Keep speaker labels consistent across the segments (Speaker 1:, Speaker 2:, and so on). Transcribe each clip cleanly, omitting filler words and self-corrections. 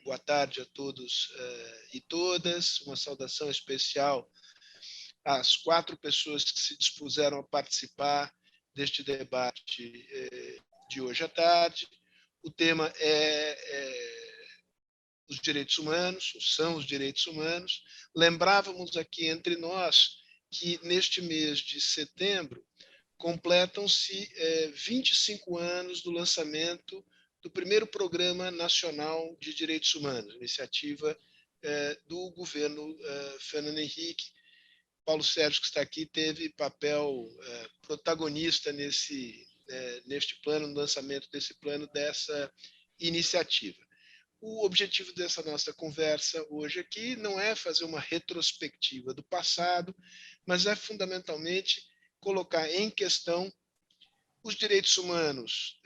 Speaker 1: boa tarde a todos e todas. Uma saudação especial às 4 pessoas que se dispuseram a participar deste debate de hoje à tarde. O tema os direitos humanos, são os direitos humanos. Lembrávamos aqui entre nós que, neste mês de setembro, completam-se 25 anos do lançamento do primeiro Programa Nacional de Direitos Humanos, iniciativa do governo Fernando Henrique. Paulo Sérgio, que está aqui, teve papel protagonista neste plano, no lançamento desse plano, dessa iniciativa. O objetivo dessa nossa conversa hoje aqui não é fazer uma retrospectiva do passado, mas é fundamentalmente colocar em questão os direitos humanos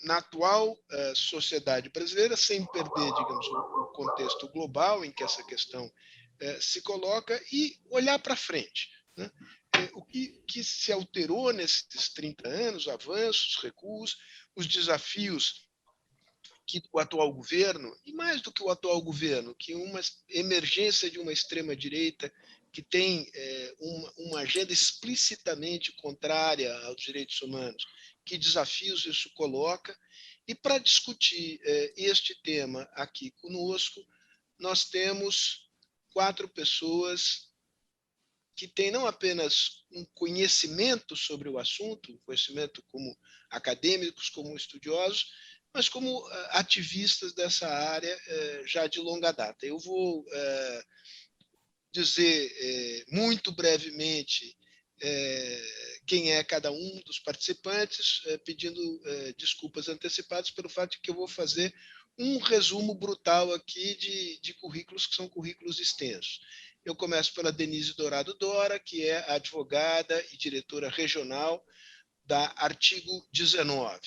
Speaker 1: na atual sociedade brasileira, sem perder, digamos, o contexto global em que essa questão se coloca, e olhar para frente, né? O que se alterou nesses 30 anos, avanços, recuos, os desafios que o atual governo, e mais do que o atual governo, que uma emergência de uma extrema-direita que tem uma agenda explicitamente contrária aos direitos humanos, que desafios isso coloca. E para discutir este tema aqui conosco, nós temos 4 pessoas que têm não apenas um conhecimento sobre o assunto, conhecimento como acadêmicos, como estudiosos, mas como ativistas dessa área já de longa data. Eu vou dizer muito brevemente quem é cada um dos participantes, pedindo desculpas antecipadas pelo fato de que eu vou fazer um resumo brutal aqui de currículos que são currículos extensos. Eu começo pela Denise Dourado Dora, que é advogada e diretora regional da Artigo 19.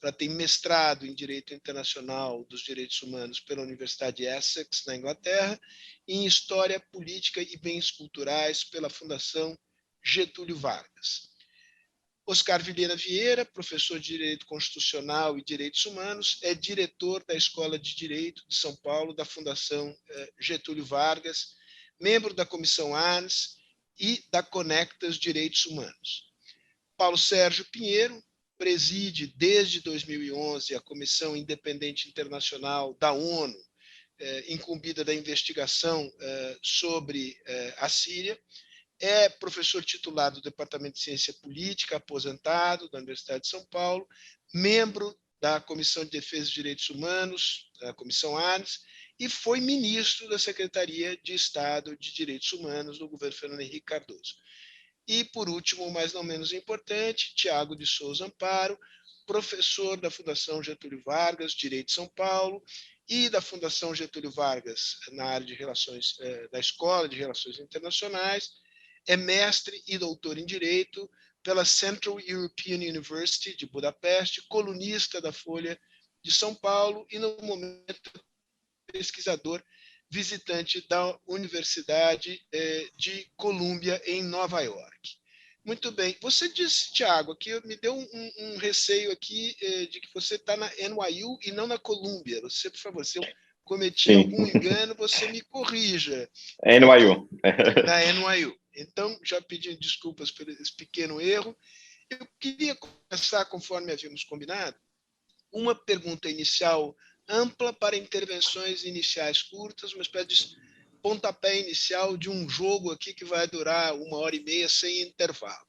Speaker 1: Ela tem mestrado em Direito Internacional dos Direitos Humanos pela Universidade de Essex, na Inglaterra, e em História Política e Bens Culturais pela Fundação Getúlio Vargas. Oscar Vilhena Vieira, professor de Direito Constitucional e Direitos Humanos, é diretor da Escola de Direito de São Paulo, da Fundação Getúlio Vargas, membro da Comissão ANS e da Conectas Direitos Humanos. Paulo Sérgio Pinheiro preside desde 2011 a Comissão Independente Internacional da ONU, incumbida da investigação sobre a Síria. É professor titular do Departamento de Ciência Política, aposentado da Universidade de São Paulo, membro da Comissão de Defesa dos Direitos Humanos, da Comissão ANS, e foi ministro da Secretaria de Estado de Direitos Humanos do governo Fernando Henrique Cardoso. E, por último, mas não menos importante, Tiago de Souza Amparo, professor da Fundação Getúlio Vargas, Direito de São Paulo, e da Fundação Getúlio Vargas na área de relações, da Escola de Relações Internacionais, é mestre e doutor em Direito pela Central European University de Budapeste, colunista da Folha de São Paulo e, no momento, pesquisador visitante da Universidade de Colômbia, em Nova York. Muito bem. Você disse, Tiago, que me deu um receio aqui de que você está na NYU e não na Colômbia. Você, por favor, se eu cometi algum engano, você me corrija.
Speaker 2: É NYU.
Speaker 1: Na NYU. Então, já pedi desculpas por esse pequeno erro. Eu queria começar, conforme havíamos combinado, uma pergunta inicial ampla para intervenções iniciais curtas, uma espécie de pontapé inicial de um jogo aqui que vai durar 1h30 sem intervalo.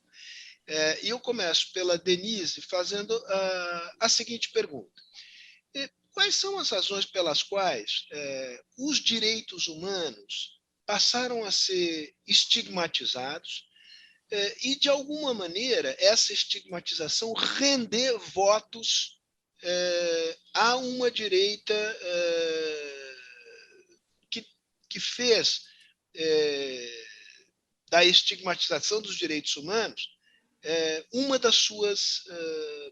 Speaker 1: E eu começo pela Denise fazendo a seguinte pergunta. Quais são as razões pelas quais os direitos humanos passaram a ser estigmatizados e, de alguma maneira, essa estigmatização render votos há uma direita que fez da estigmatização dos direitos humanos uma das suas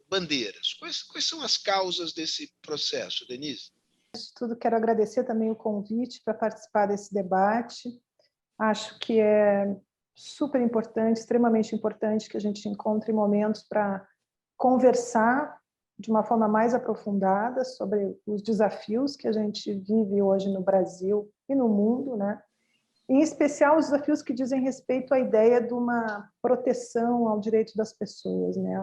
Speaker 1: bandeiras. Quais são as causas desse processo, Denise?
Speaker 3: Antes de tudo, quero agradecer também o convite para participar desse debate. Acho que é super importante, extremamente importante que a gente encontre momentos para conversar de uma forma mais aprofundada sobre os desafios que a gente vive hoje no Brasil e no mundo, né? Em especial os desafios que dizem respeito à ideia de uma proteção ao direito das pessoas, né?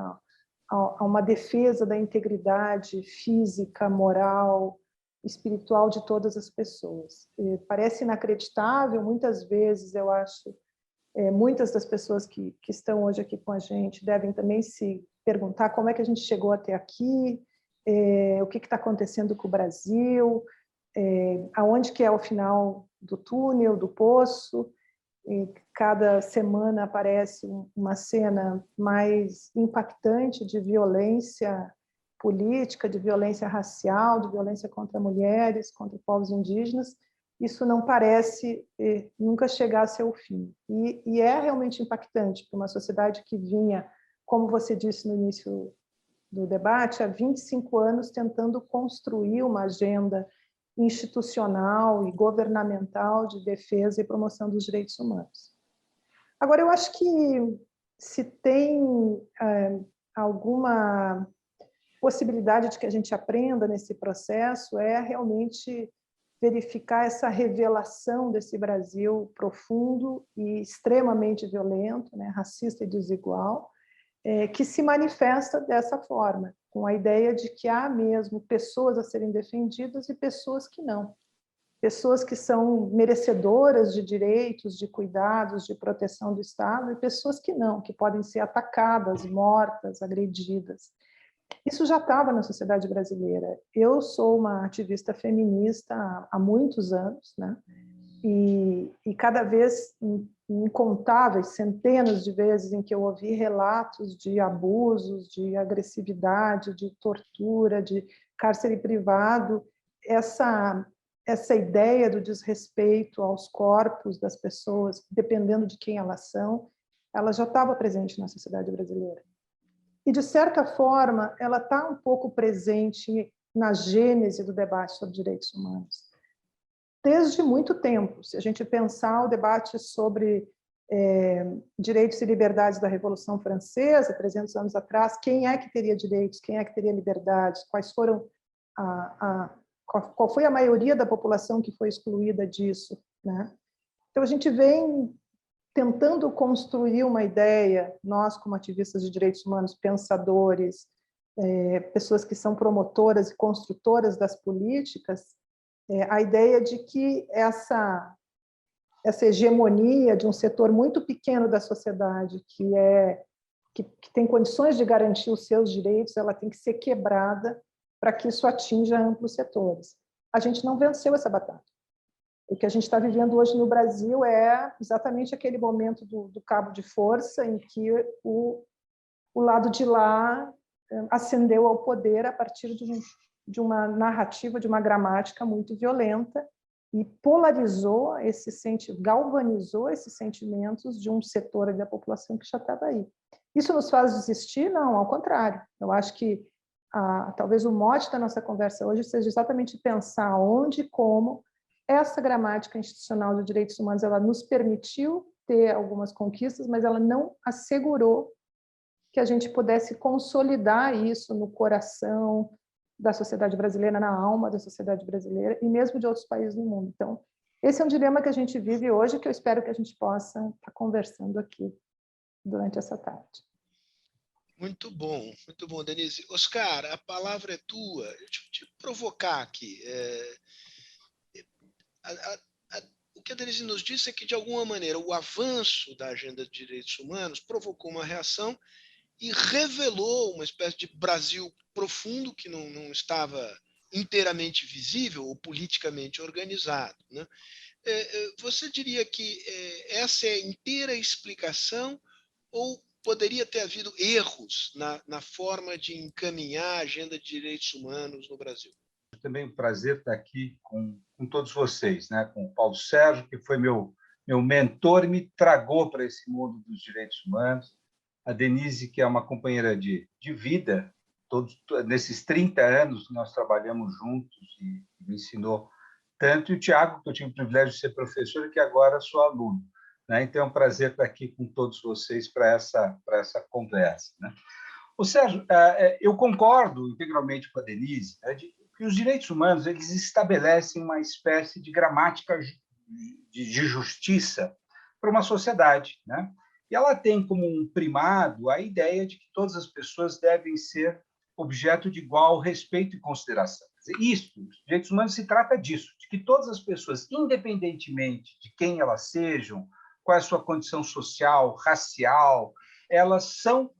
Speaker 3: A uma defesa da integridade física, moral, espiritual de todas as pessoas. Parece inacreditável, muitas vezes eu acho, muitas das pessoas que estão hoje aqui com a gente devem também se perguntar como é que a gente chegou até aqui, o que está acontecendo com o Brasil, aonde que é o final do túnel, do poço. E cada semana aparece uma cena mais impactante de violência política, de violência racial, de violência contra mulheres, contra povos indígenas. Isso não parece nunca chegar a seu fim. E é realmente impactante para uma sociedade que vinha, como você disse no início do debate, há 25 anos tentando construir uma agenda institucional e governamental de defesa e promoção dos direitos humanos. Agora, eu acho que se tem alguma possibilidade de que a gente aprenda nesse processo é realmente verificar essa revelação desse Brasil profundo e extremamente violento, né, racista e desigual, que se manifesta dessa forma, com a ideia de que há mesmo pessoas a serem defendidas e pessoas que não. Pessoas que são merecedoras de direitos, de cuidados, de proteção do Estado, e pessoas que não, que podem ser atacadas, mortas, agredidas. Isso já estava na sociedade brasileira. Eu sou uma ativista feminista há muitos anos, né? E cada vez, incontáveis, centenas de vezes em que eu ouvi relatos de abusos, de agressividade, de tortura, de cárcere privado, essa ideia do desrespeito aos corpos das pessoas, dependendo de quem elas são, ela já estava presente na sociedade brasileira. E, de certa forma, ela está um pouco presente na gênese do debate sobre direitos humanos. Desde muito tempo, se a gente pensar o debate sobre direitos e liberdades da Revolução Francesa, 300 anos atrás, quem é que teria direitos, quem é que teria liberdades, quais foram qual foi a maioria da população que foi excluída disso, né? Então, a gente vem tentando construir uma ideia, nós como ativistas de direitos humanos, pensadores, pessoas que são promotoras e construtoras das políticas, a ideia de que essa hegemonia de um setor muito pequeno da sociedade, que tem condições de garantir os seus direitos, ela tem que ser quebrada para que isso atinja amplos setores. A gente não venceu essa batalha. O que a gente está vivendo hoje no Brasil é exatamente aquele momento do cabo de força em que o lado de lá ascendeu ao poder a partir de uma narrativa, de uma gramática muito violenta e polarizou galvanizou esses sentimentos de um setor da população que já estava aí. Isso nos faz desistir? Não, ao contrário. Eu acho que talvez o mote da nossa conversa hoje seja exatamente pensar onde e como essa gramática institucional de direitos humanos ela nos permitiu ter algumas conquistas, mas ela não assegurou que a gente pudesse consolidar isso no coração da sociedade brasileira, na alma da sociedade brasileira e mesmo de outros países do mundo. Então, esse é um dilema que a gente vive hoje, que eu espero que a gente possa estar conversando aqui durante essa tarde.
Speaker 1: Muito bom, Denise. Oscar, a palavra é tua. Deixa eu te provocar aqui. O que a Denise nos disse é que, de alguma maneira, o avanço da agenda de direitos humanos provocou uma reação e revelou uma espécie de Brasil profundo que não estava inteiramente visível ou politicamente organizado, né? Você diria que essa é a inteira explicação ou poderia ter havido erros na forma de encaminhar a agenda de direitos humanos no Brasil?
Speaker 2: É também um prazer estar aqui com todos vocês, né? Com o Paulo Sérgio, que foi meu mentor e me tragou para esse mundo dos direitos humanos, a Denise, que é uma companheira de vida, nesses 30 anos que nós trabalhamos juntos e me ensinou tanto, e o Tiago, que eu tive o privilégio de ser professor e que agora sou aluno, né? Então é um prazer estar aqui com todos vocês para essa conversa, né? Ô, Sérgio, eu concordo integralmente com a Denise, né, de que os direitos humanos eles estabelecem uma espécie de gramática de justiça para uma sociedade, né? E ela tem como um primado a ideia de que todas as pessoas devem ser objeto de igual respeito e consideração. Isso, os direitos humanos se trata disso, de que todas as pessoas, independentemente de quem elas sejam, qual é a sua condição social, racial, elas são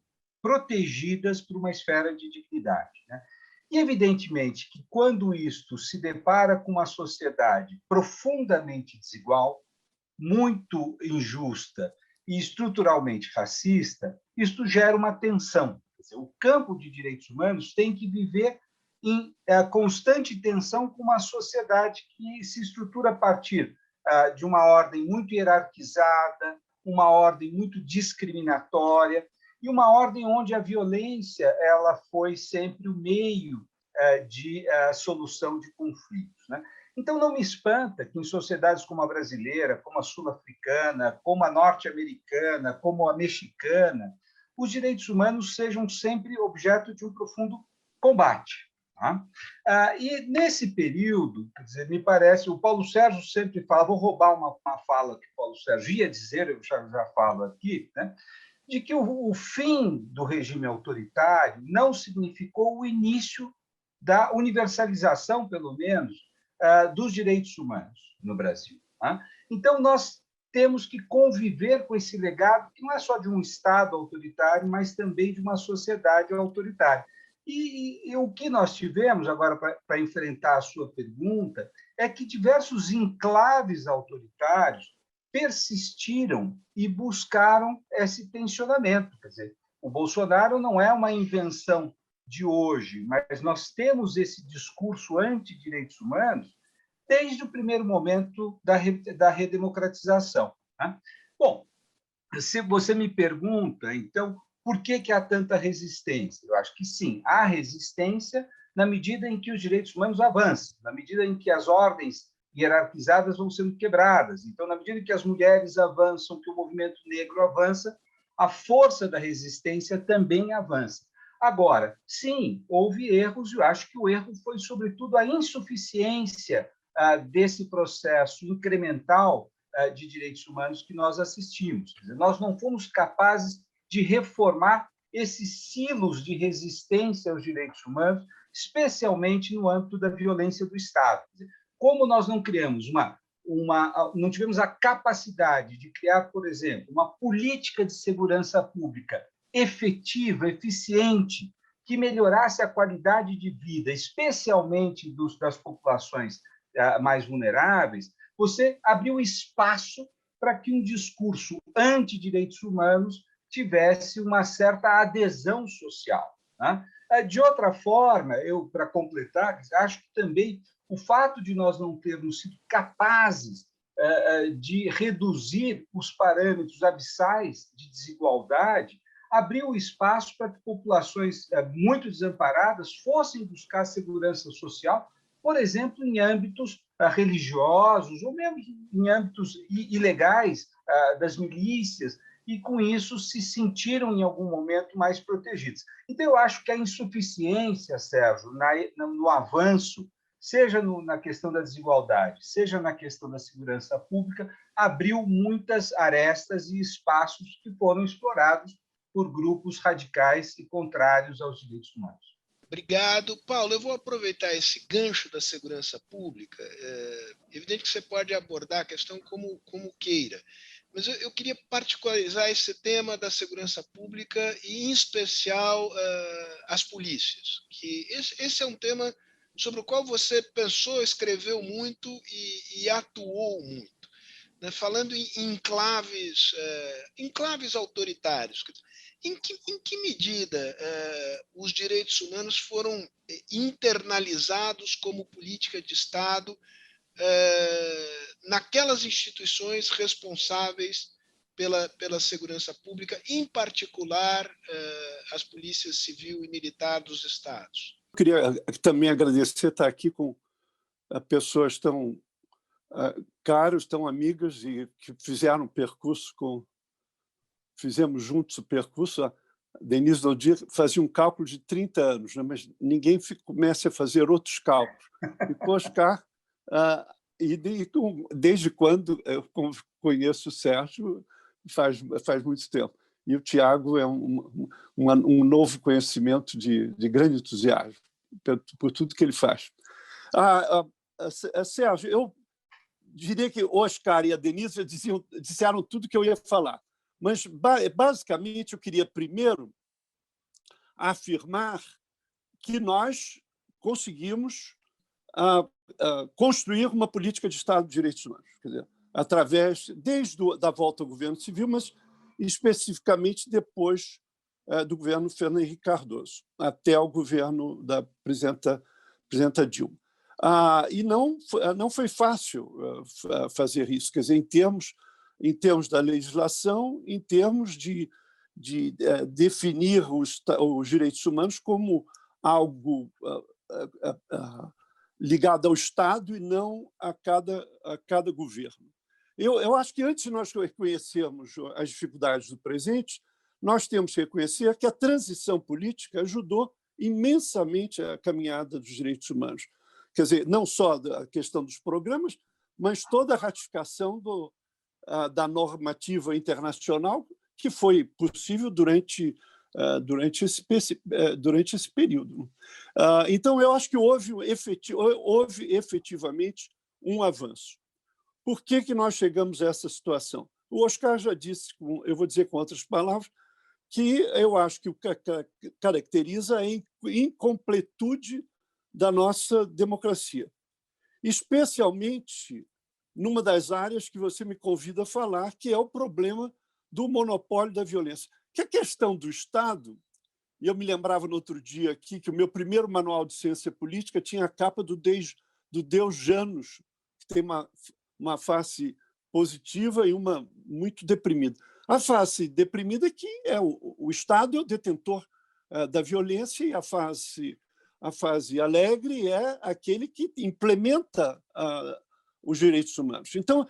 Speaker 2: protegidas por uma esfera de dignidade, né? E, evidentemente, que quando isto se depara com uma sociedade profundamente desigual, muito injusta e estruturalmente racista, isto gera uma tensão. Quer dizer, o campo de direitos humanos tem que viver em constante tensão com uma sociedade que se estrutura a partir de uma ordem muito hierarquizada, uma ordem muito discriminatória e uma ordem onde a violência ela foi sempre o meio de solução de conflitos, né? Então, não me espanta que em sociedades como a brasileira, como a sul-africana, como a norte-americana, como a mexicana, os direitos humanos sejam sempre objeto de um profundo combate. Tá? E, nesse período, quer dizer, me parece, o Paulo Sérgio sempre fala, vou roubar uma fala que o Paulo Sérgio ia dizer, eu já falo aqui, né, de que o fim do regime autoritário não significou o início da universalização, pelo menos, dos direitos humanos no Brasil. Tá? Então, nós temos que conviver com esse legado, que não é só de um Estado autoritário, mas também de uma sociedade autoritária. E o que nós tivemos, agora, para enfrentar a sua pergunta, é que diversos enclaves autoritários persistiram e buscaram esse tensionamento. Quer dizer, o Bolsonaro não é uma invenção de hoje, mas nós temos esse discurso anti-direitos humanos desde o primeiro momento da redemocratização. Né? Bom, se você me pergunta, então, por que há tanta resistência? Eu acho que sim, há resistência na medida em que os direitos humanos avançam, na medida em que as ordens hierarquizadas vão sendo quebradas. Então, na medida em que as mulheres avançam, que o movimento negro avança, a força da resistência também avança. Agora, sim, houve erros, e eu acho que o erro foi, sobretudo, a insuficiência desse processo incremental de direitos humanos que nós assistimos. Quer dizer, nós não fomos capazes de reformar esses silos de resistência aos direitos humanos, especialmente no âmbito da violência do Estado. Quer dizer, como nós não criamos não tivemos a capacidade de criar, por exemplo, uma política de segurança pública efetiva, eficiente, que melhorasse a qualidade de vida, especialmente das populações mais vulneráveis, você abriu espaço para que um discurso anti-direitos humanos tivesse uma certa adesão social. Né? De outra forma, para completar, acho que também o fato de nós não termos sido capazes de reduzir os parâmetros abissais de desigualdade abriu espaço para que populações muito desamparadas fossem buscar segurança social, por exemplo, em âmbitos religiosos ou mesmo em âmbitos ilegais das milícias, e com isso se sentiram em algum momento mais protegidos. Então, eu acho que a insuficiência, Sérgio, no avanço, seja na questão da desigualdade, seja na questão da segurança pública, abriu muitas arestas e espaços que foram explorados por grupos radicais e contrários aos direitos humanos.
Speaker 1: Obrigado. Paulo, eu vou aproveitar esse gancho da segurança pública. É evidente que você pode abordar a questão como queira, mas eu queria particularizar esse tema da segurança pública e, em especial, as polícias. Que esse é um tema sobre o qual você pensou, escreveu muito e atuou muito. Né? Falando em enclaves autoritários. Em que medida os direitos humanos foram internalizados como política de Estado naquelas instituições responsáveis pela segurança pública, em particular as polícias civil e militar dos estados?
Speaker 4: Eu queria também agradecer estar aqui com pessoas tão caras, tão amigas e que fizeram o percurso fizemos juntos o percurso. Denise Doddir fazia um cálculo de 30 anos, né? Mas ninguém começa a fazer outros cálculos. E com Oscar, desde quando eu conheço o Sérgio, faz muito tempo. E o Tiago é um novo conhecimento de grande entusiasmo por tudo que ele faz. Sérgio, eu diria que o Oscar e a Denise disseram tudo que eu ia falar. Mas, basicamente, eu queria primeiro afirmar que nós conseguimos construir uma política de Estado de Direitos Humanos, quer dizer, desde da volta ao governo civil, mas especificamente depois do governo Fernando Henrique Cardoso, até o governo da presidenta Dilma. E não foi fácil fazer isso, quer dizer, em termos da legislação, em termos de definir os direitos humanos como algo ligado ao Estado e não a cada governo. Eu acho que antes de nós reconhecermos as dificuldades do presente, nós temos que reconhecer que a transição política ajudou imensamente a caminhada dos direitos humanos. Quer dizer, não só a questão dos programas, mas toda a ratificação da normativa internacional que foi possível durante esse período. Então, eu acho que houve efetivamente um avanço. Por que nós chegamos a essa situação? O Oscar já disse, eu vou dizer com outras palavras, que eu acho que o que caracteriza a incompletude da nossa democracia, especialmente numa das áreas que você me convida a falar, que é o problema do monopólio da violência. Que a questão do Estado, e eu me lembrava no outro dia aqui que o meu primeiro manual de ciência política tinha a capa do Deus Janus, que tem uma face positiva e uma muito deprimida. A face deprimida é que o Estado é o detentor da violência, e a fase alegre é aquele que implementa os direitos humanos. Então,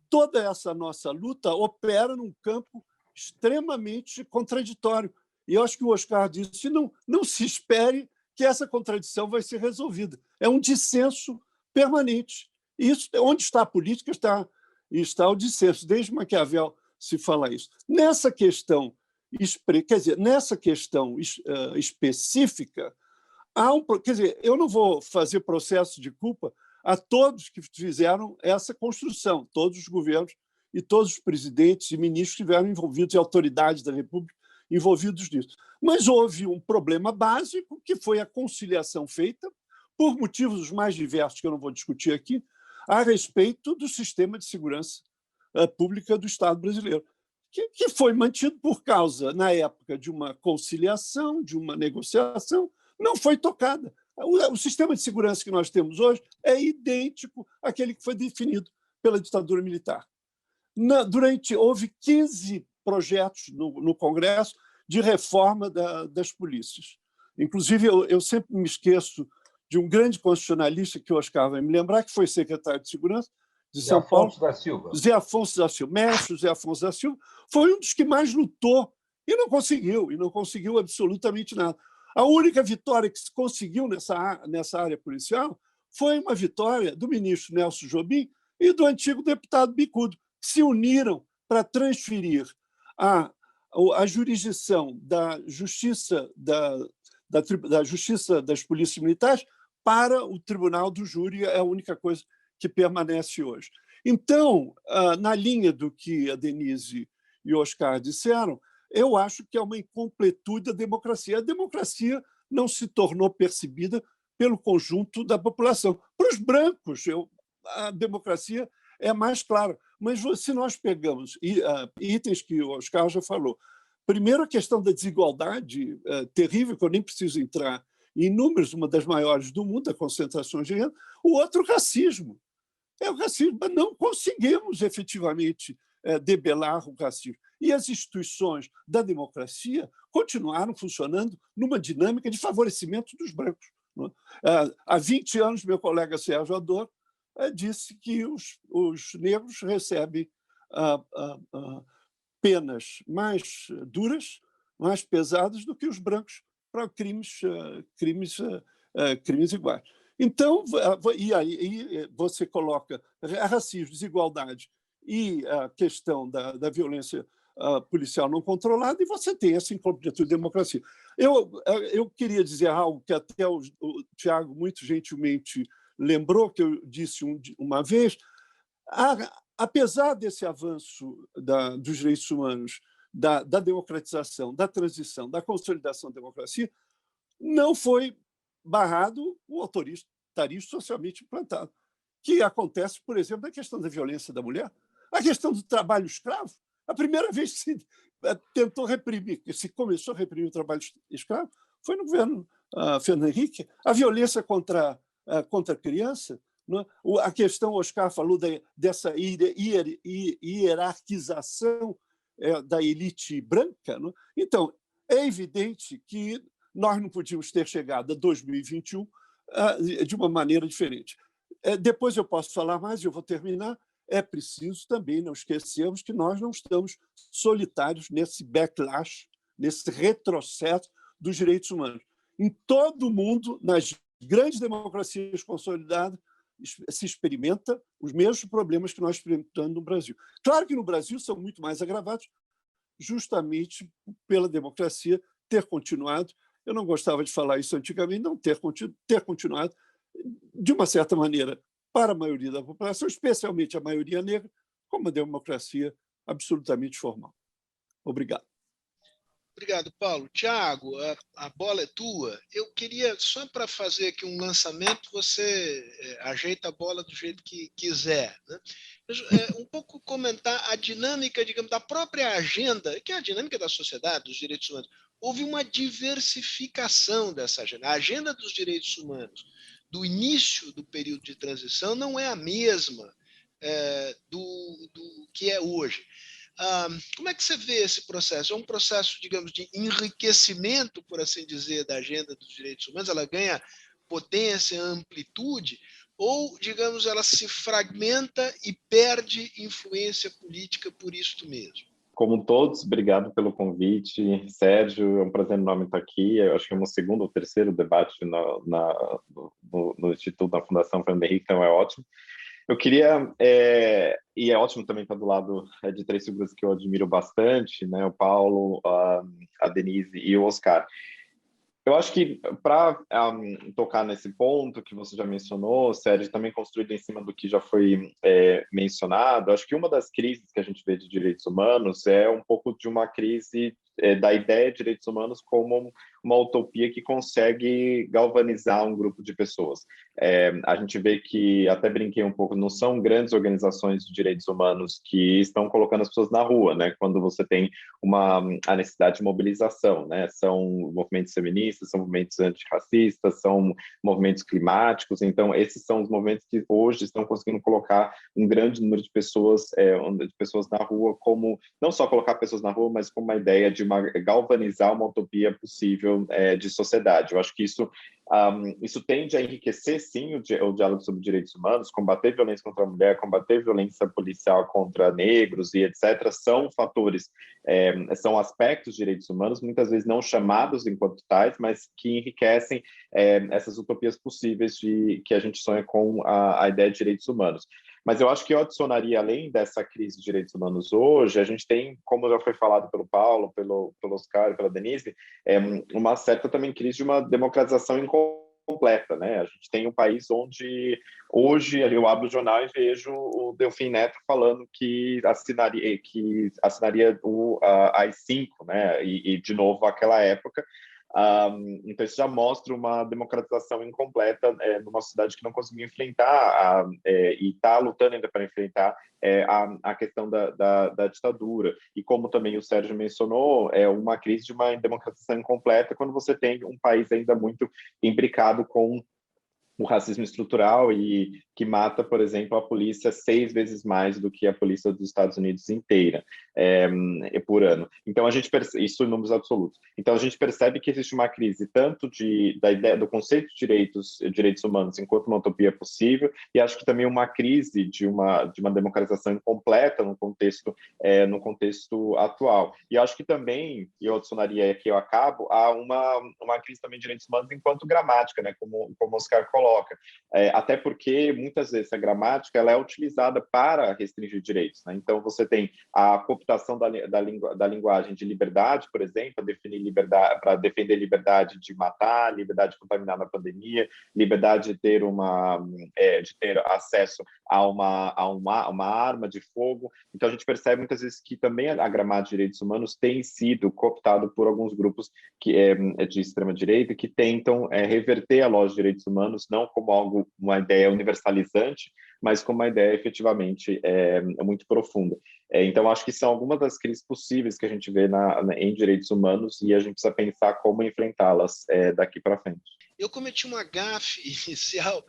Speaker 4: toda essa nossa luta opera num campo extremamente contraditório. E eu acho que o Oscar disse, não se espere que essa contradição vai ser resolvida. É um dissenso permanente. Isso, onde está a política, está o dissenso. Desde Maquiavel se fala isso. Nessa questão específica, quer dizer, eu não vou fazer processo de culpa a todos que fizeram essa construção, todos os governos e todos os presidentes e ministros estiveram envolvidos, e autoridades da República envolvidos nisso. Mas houve um problema básico, que foi a conciliação feita, por motivos os mais diversos, que eu não vou discutir aqui, a respeito do sistema de segurança pública do Estado brasileiro, que foi mantido por causa, na época, de uma conciliação, de uma negociação, não foi tocada. O sistema de segurança que nós temos hoje é idêntico àquele que foi definido pela ditadura militar. Houve 15 projetos no Congresso de reforma das polícias. Inclusive, eu sempre me esqueço de um grande constitucionalista, que o Oscar vai me lembrar, que foi secretário de Segurança de São Paulo.
Speaker 2: Zé Afonso da Silva.
Speaker 4: Zé Afonso da Silva. Mestre Zé Afonso da Silva foi um dos que mais lutou e não conseguiu absolutamente nada. A única vitória que se conseguiu nessa área policial foi uma vitória do ministro Nelson Jobim e do antigo deputado Bicudo, que se uniram para transferir a jurisdição da justiça da justiça das polícias militares para o Tribunal do Júri, é a única coisa que permanece hoje. Então, na linha do que a Denise e o Oscar disseram, eu acho que é uma incompletude da democracia. A democracia não se tornou percebida pelo conjunto da população. Para os brancos, a democracia é mais clara. Mas se nós pegamos itens que o Oscar já falou, primeiro, a questão da desigualdade terrível, que eu nem preciso entrar em números, uma das maiores do mundo, a concentração de renda. O outro, o racismo. O racismo. Não conseguimos efetivamente debelar o racismo. E as instituições da democracia continuaram funcionando numa dinâmica de favorecimento dos brancos. Há 20 anos, meu colega Sérgio Adorno disse que os negros recebem penas mais duras, mais pesadas do que os brancos para crimes iguais. Então, e aí você coloca racismo, desigualdade e a questão da violência policial não controlada, e você tem essa incompletude de democracia. Eu queria dizer algo que até o Tiago muito gentilmente lembrou, que eu disse uma vez. Apesar desse avanço dos direitos humanos, da democratização, da transição, da consolidação da democracia, não foi barrado o autoritarismo socialmente implantado, que acontece, por exemplo, na questão da violência da mulher, a questão do trabalho escravo. A primeira vez que se tentou reprimir, que se começou a reprimir o trabalho escravo, foi no governo Fernando Henrique. A violência contra a criança, né? A questão, Oscar falou dessa hierarquização da elite branca, né? Então, é evidente que nós não podíamos ter chegado a 2021 de uma maneira diferente. Depois eu posso falar mais, eu vou terminar. É preciso também não esquecermos que nós não estamos solitários nesse backlash, nesse retrocesso dos direitos humanos. Em todo o mundo, nas grandes democracias consolidadas, se experimenta os mesmos problemas que nós experimentamos no Brasil. Claro que no Brasil são muito mais agravados, justamente pela democracia ter continuado. Eu não gostava de falar isso antigamente, não ter continuado, de uma certa maneira, para a maioria da população, especialmente a maioria negra, como uma democracia absolutamente formal. Obrigado.
Speaker 1: Obrigado, Paulo. Tiago, a bola é tua. Eu queria, só para fazer aqui um lançamento, você ajeita a bola do jeito que quiser, né? Um pouco comentar a dinâmica, digamos, da própria agenda, que é a dinâmica da sociedade, dos direitos humanos. Houve uma diversificação dessa agenda. A agenda dos direitos humanos do início do período de transição não é a mesma do que é hoje. Como é que você vê esse processo? É um processo, digamos, de enriquecimento, por assim dizer, da agenda dos direitos humanos? Ela ganha potência, amplitude? Ou, digamos, ela se fragmenta e perde influência política por isto mesmo?
Speaker 5: Como todos, obrigado pelo convite. Sérgio, é um prazer enorme estar aqui. Eu acho que é o segundo ou terceiro debate no Instituto da Fundação Fernando Henrique, então é ótimo. Eu queria, e é ótimo também estar do lado de três figuras que eu admiro bastante, né? O Paulo, a Denise e o Oscar. Eu acho que para tocar nesse ponto que você já mencionou, Sérgio, também construído em cima do que já foi mencionado, acho que uma das crises que a gente vê de direitos humanos é um pouco de uma crise da ideia de direitos humanos como uma utopia que consegue galvanizar um grupo de pessoas. A gente vê que, até brinquei um pouco, não são grandes organizações de direitos humanos que estão colocando as pessoas na rua, né? Quando você tem a necessidade de mobilização, né? São movimentos feministas, são movimentos antirracistas, são movimentos climáticos. Então, esses são os movimentos que hoje estão conseguindo colocar um grande número de pessoas na rua, como não só colocar pessoas na rua, mas como uma ideia de galvanizar uma utopia possível de sociedade. Eu acho que isso tende a enriquecer, sim, o diálogo sobre direitos humanos. Combater violência contra a mulher, combater violência policial contra negros e etc. são fatores, são aspectos de direitos humanos, muitas vezes não chamados enquanto tais, mas que enriquecem essas utopias possíveis que a gente sonha com a ideia de direitos humanos. Mas eu acho que eu adicionaria, além dessa crise de direitos humanos hoje, a gente tem, como já foi falado pelo Paulo, pelo Oscar e pela Denise, uma certa também crise de uma democratização incompleta, né? A gente tem um país onde hoje eu abro o jornal e vejo o Delfim Neto falando que assinaria o AI-5, né? E de novo aquela época. Então isso já mostra uma democratização incompleta numa sociedade que não conseguiu enfrentar e está lutando ainda para enfrentar a questão da ditadura. E como também o Sérgio mencionou, é uma crise de uma democratização incompleta quando você tem um país ainda muito imbricado com o racismo estrutural e que mata, por exemplo, a polícia 6 vezes mais do que a polícia dos Estados Unidos inteira por ano. Então, a gente percebe, isso em números absolutos. Então, a gente percebe que existe uma crise tanto da ideia do conceito de direitos humanos enquanto uma utopia possível, e acho que também uma crise de uma democratização incompleta no contexto atual. E acho que também, e eu adicionaria aqui, eu acabo, há uma crise também de direitos humanos enquanto gramática, né, como o Oscar coloca. Até porque, muitas vezes, a gramática ela é utilizada para restringir direitos, né? Então, você tem a cooptação da linguagem de liberdade, por exemplo, para defender liberdade de matar, liberdade de contaminar na pandemia, liberdade de ter acesso a uma arma de fogo. Então, a gente percebe muitas vezes que também a gramática de direitos humanos tem sido cooptado por alguns grupos de extrema-direita que tentam reverter a lógica de direitos humanos, não como uma ideia universalizante, mas como uma ideia efetivamente muito profunda. Então, acho que são algumas das crises possíveis que a gente vê em direitos humanos e a gente precisa pensar como enfrentá-las daqui para frente.
Speaker 1: Eu cometi uma gafe inicial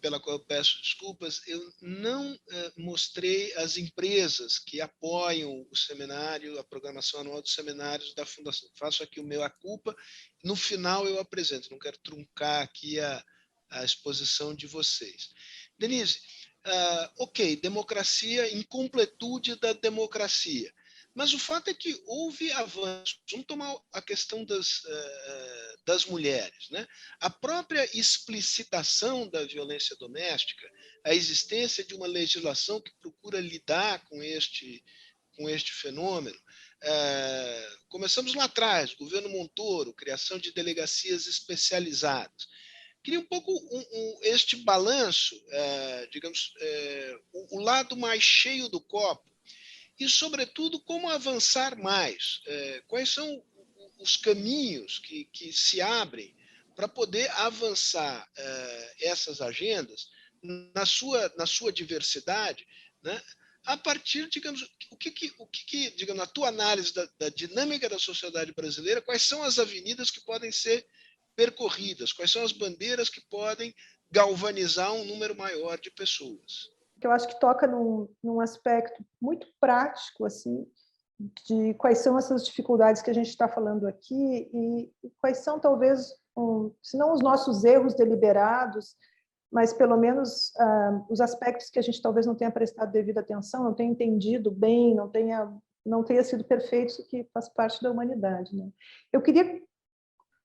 Speaker 1: pela qual eu peço desculpas. Eu não mostrei as empresas que apoiam o seminário, a programação anual dos seminários da Fundação. Faço aqui o meu culpa. No final eu apresento, não quero truncar aqui a exposição de vocês. Denise, ok, democracia, incompletude da democracia. Mas o fato é que houve avanços. Vamos tomar a questão das mulheres, né? A própria explicitação da violência doméstica, a existência de uma legislação que procura lidar com este fenômeno. Começamos lá atrás, governo Montoro, criação de delegacias especializadas. Queria um pouco este balanço, digamos, o lado mais cheio do copo, e, sobretudo, como avançar mais. Quais são os caminhos que se abrem para poder avançar essas agendas na sua diversidade, né? A partir, digamos, digamos, na tua análise da dinâmica da sociedade brasileira, quais são as avenidas que podem ser percorridas, quais são as bandeiras que podem galvanizar um número maior de pessoas?
Speaker 3: Que eu acho que toca num aspecto muito prático, assim, de quais são essas dificuldades que a gente está falando aqui e quais são, talvez, se não os nossos erros deliberados, mas, pelo menos, os aspectos que a gente talvez não tenha prestado devida atenção, não tenha entendido bem, não tenha sido perfeito, isso que faz parte da humanidade, né? Eu queria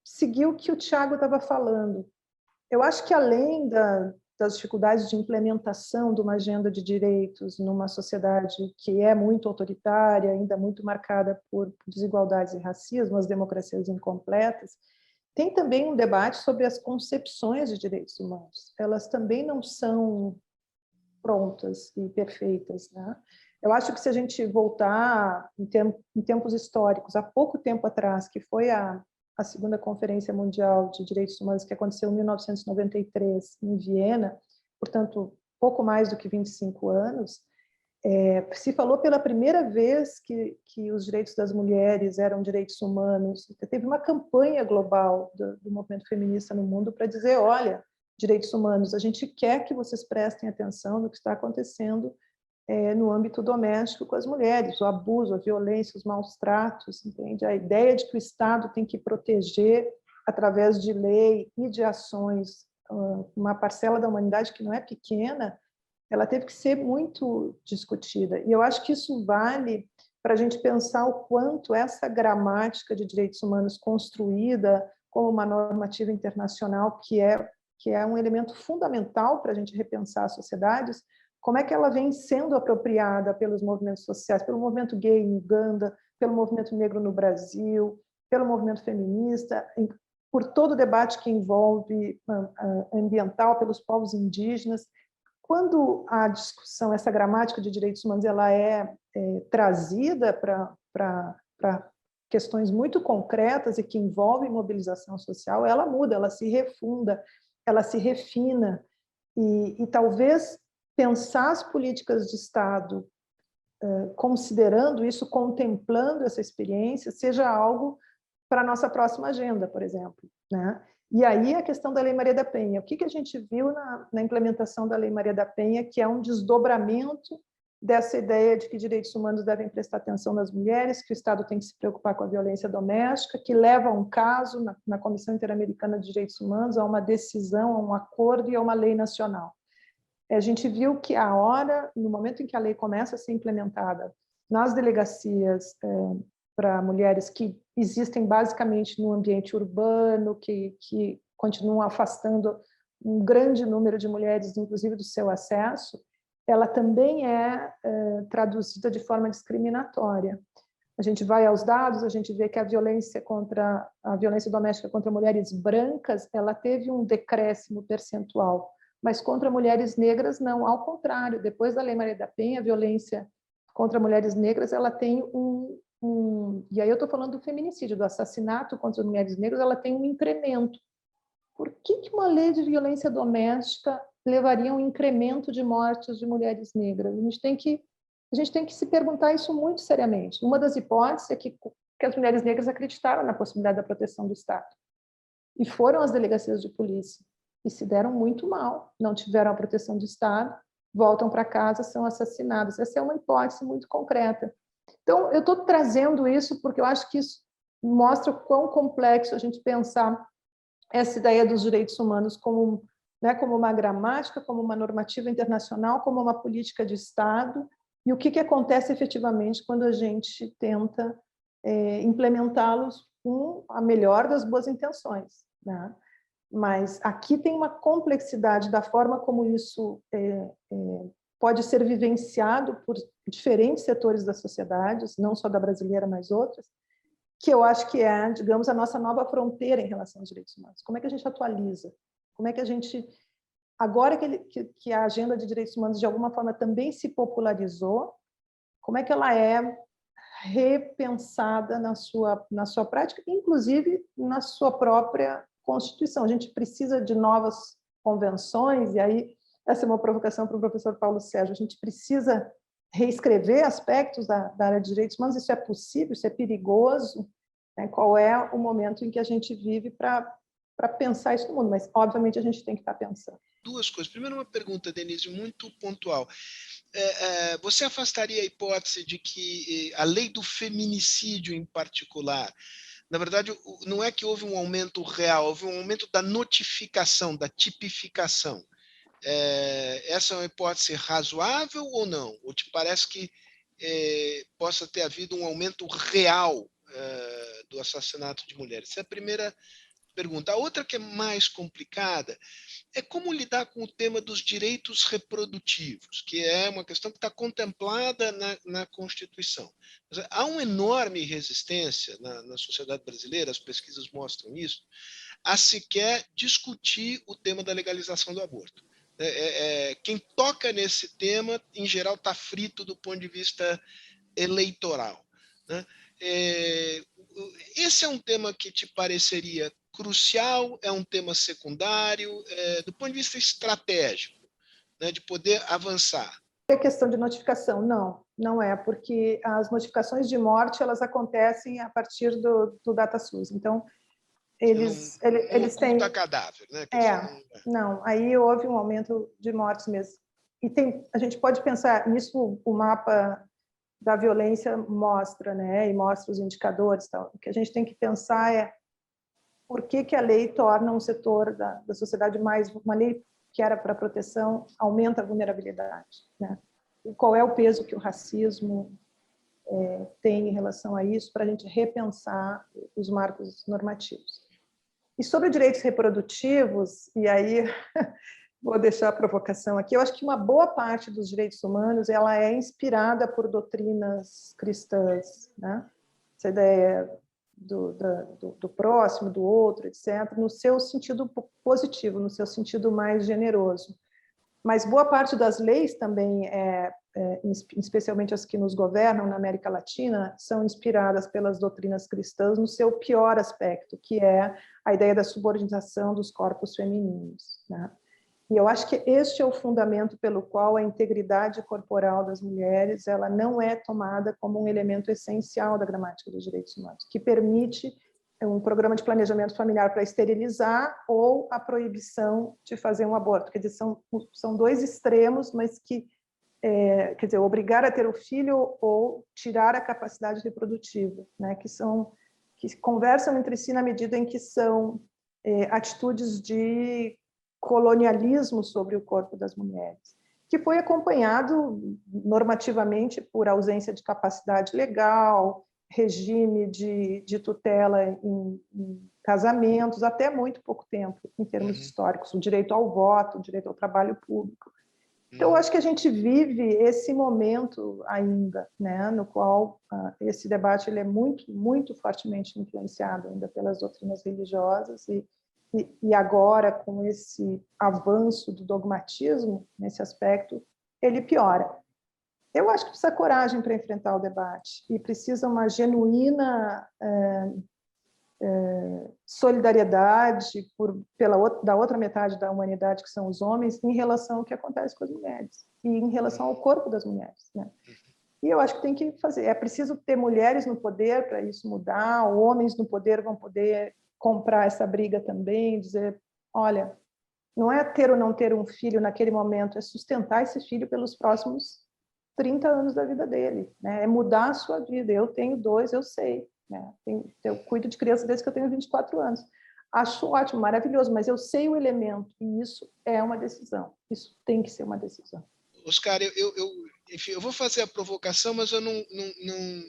Speaker 3: seguir o que o Tiago estava falando. Eu acho que, além das dificuldades de implementação de uma agenda de direitos numa sociedade que é muito autoritária, ainda muito marcada por desigualdades e racismo, as democracias incompletas, tem também um debate sobre as concepções de direitos humanos. Elas também não são prontas e perfeitas, né? Eu acho que, se a gente voltar em tempos históricos, há pouco tempo atrás, que foi a segunda Conferência Mundial de Direitos Humanos, que aconteceu em 1993, em Viena, portanto, pouco mais do que 25 anos, se falou pela primeira vez que os direitos das mulheres eram direitos humanos. Teve uma campanha global do movimento feminista no mundo para dizer, olha, direitos humanos, a gente quer que vocês prestem atenção no que está acontecendo no âmbito doméstico com as mulheres, o abuso, a violência, os maus tratos, entende? A ideia de que o Estado tem que proteger, através de lei e de ações, uma parcela da humanidade que não é pequena, ela teve que ser muito discutida. E eu acho que isso vale para a gente pensar o quanto essa gramática de direitos humanos construída como uma normativa internacional, que é um elemento fundamental para a gente repensar as sociedades, como é que ela vem sendo apropriada pelos movimentos sociais, pelo movimento gay em Uganda, pelo movimento negro no Brasil, pelo movimento feminista, por todo o debate que envolve ambiental, pelos povos indígenas. Quando a discussão, essa gramática de direitos humanos, ela é trazida para questões muito concretas e que envolvem mobilização social, ela muda, ela se refunda, ela se refina, e talvez pensar as políticas de Estado considerando isso, contemplando essa experiência, seja algo para a nossa próxima agenda, por exemplo, né? E aí a questão da Lei Maria da Penha. O que a gente viu na implementação da Lei Maria da Penha, que é um desdobramento dessa ideia de que direitos humanos devem prestar atenção nas mulheres, que o Estado tem que se preocupar com a violência doméstica, que leva a um caso na Comissão Interamericana de Direitos Humanos, a uma decisão, a um acordo e a uma lei nacional. A gente viu que a hora, no momento em que a lei começa a ser implementada nas delegacias para mulheres que existem basicamente no ambiente urbano, que continuam afastando um grande número de mulheres, inclusive do seu acesso, ela também é traduzida de forma discriminatória. A gente vai aos dados, a gente vê que a violência doméstica contra mulheres brancas, ela teve um decréscimo percentual, mas contra mulheres negras não, ao contrário. Depois da Lei Maria da Penha, a violência contra mulheres negras, ela tem e aí eu estou falando do feminicídio, do assassinato contra as mulheres negras, ela tem um incremento. Por que uma lei de violência doméstica levaria a um incremento de mortes de mulheres negras? A gente tem que se perguntar isso muito seriamente. Uma das hipóteses é que as mulheres negras acreditaram na possibilidade da proteção do Estado e foram às delegacias de polícia e se deram muito mal, não tiveram a proteção do Estado, voltam para casa, são assassinadas. Essa é uma hipótese muito concreta. Então, eu estou trazendo isso porque eu acho que isso mostra o quão complexo a gente pensar essa ideia dos direitos humanos como uma gramática, como uma normativa internacional, como uma política de Estado, e o que acontece efetivamente quando a gente tenta implementá-los com a melhor das boas intenções, né? Mas aqui tem uma complexidade da forma como isso pode ser vivenciado por diferentes setores da sociedade, não só da brasileira, mas outras, que eu acho que é, digamos, a nossa nova fronteira em relação aos direitos humanos. Como é que a gente atualiza? Como é que a gente... Agora que a agenda de direitos humanos, de alguma forma, também se popularizou, como é que ela é repensada na sua prática, inclusive na sua própria Constituição? A gente precisa de novas convenções, e aí essa é uma provocação para o professor Paulo Sérgio, a gente precisa reescrever aspectos da área de direitos humanos, isso é possível, isso é perigoso, né? Qual é o momento em que a gente vive para pensar isso no mundo, mas obviamente a gente tem que estar pensando.
Speaker 1: Duas coisas. Primeiro, uma pergunta, Denise, muito pontual. Você afastaria a hipótese de que a lei do feminicídio em particular, na verdade, não é que houve um aumento real, houve um aumento da notificação, da tipificação. Essa é uma hipótese razoável ou não? Ou te parece que possa ter havido um aumento real do assassinato de mulheres? Essa é a primeira pergunta. A outra, que é mais complicada, é como lidar com o tema dos direitos reprodutivos, que é uma questão que está contemplada na Constituição. Há uma enorme resistência na sociedade brasileira, as pesquisas mostram isso, a sequer discutir o tema da legalização do aborto. Quem toca nesse tema, em geral, está frito do ponto de vista eleitoral, né? Esse é um tema que te pareceria crucial, é um tema secundário, do ponto de vista estratégico, né, de poder avançar?
Speaker 3: A questão de notificação, não é, porque as notificações de morte elas acontecem a partir do DataSUS. Então, eles têm...
Speaker 1: cadáver, né?
Speaker 3: Não, aí houve um aumento de mortes mesmo. E a gente pode pensar nisso, o mapa da violência mostra, né? E mostra os indicadores. Tal. O que a gente tem que pensar é por que a lei torna um setor da sociedade mais... Uma lei que era para proteção aumenta a vulnerabilidade, né? E qual é o peso que o racismo tem em relação a isso, para a gente repensar os marcos normativos. E sobre direitos reprodutivos, e aí vou deixar a provocação aqui, eu acho que uma boa parte dos direitos humanos ela é inspirada por doutrinas cristãs, né? Essa ideia do próximo, do outro, etc., no seu sentido positivo, no seu sentido mais generoso. Mas boa parte das leis também, especialmente as que nos governam na América Latina, são inspiradas pelas doutrinas cristãs no seu pior aspecto, que é a ideia da subordinação dos corpos femininos, né? E eu acho que este é o fundamento pelo qual a integridade corporal das mulheres ela não é tomada como um elemento essencial da gramática dos direitos humanos, que permite um programa de planejamento familiar para esterilizar ou a proibição de fazer um aborto. Quer dizer, são dois extremos, mas que, quer dizer, obrigar a ter o filho ou tirar a capacidade reprodutiva, né? Que conversam entre si na medida em que são atitudes de colonialismo sobre o corpo das mulheres, que foi acompanhado normativamente por ausência de capacidade legal, regime de tutela em casamentos, até muito pouco tempo, em termos históricos, o direito ao voto, o direito ao trabalho público. Então, eu acho que a gente vive esse momento ainda, né, no qual esse debate ele é muito, muito fortemente influenciado ainda pelas doutrinas religiosas e agora, com esse avanço do dogmatismo nesse aspecto, ele piora. Eu acho que precisa coragem para enfrentar o debate e precisa uma genuína solidariedade da outra metade da humanidade, que são os homens, em relação ao que acontece com as mulheres e em relação ao corpo das mulheres, né? E eu acho que tem que fazer. É preciso ter mulheres no poder para isso mudar, homens no poder vão poder comprar essa briga também, dizer, olha, não é ter ou não ter um filho naquele momento, é sustentar esse filho pelos próximos 30 anos da vida dele, né? É mudar a sua vida. Eu tenho 2, eu sei, né? Eu cuido de criança desde que eu tenho 24 anos. Acho ótimo, maravilhoso, mas eu sei o elemento e isso é uma decisão. Isso tem que ser uma decisão.
Speaker 1: Oscar, enfim, eu vou fazer a provocação, mas eu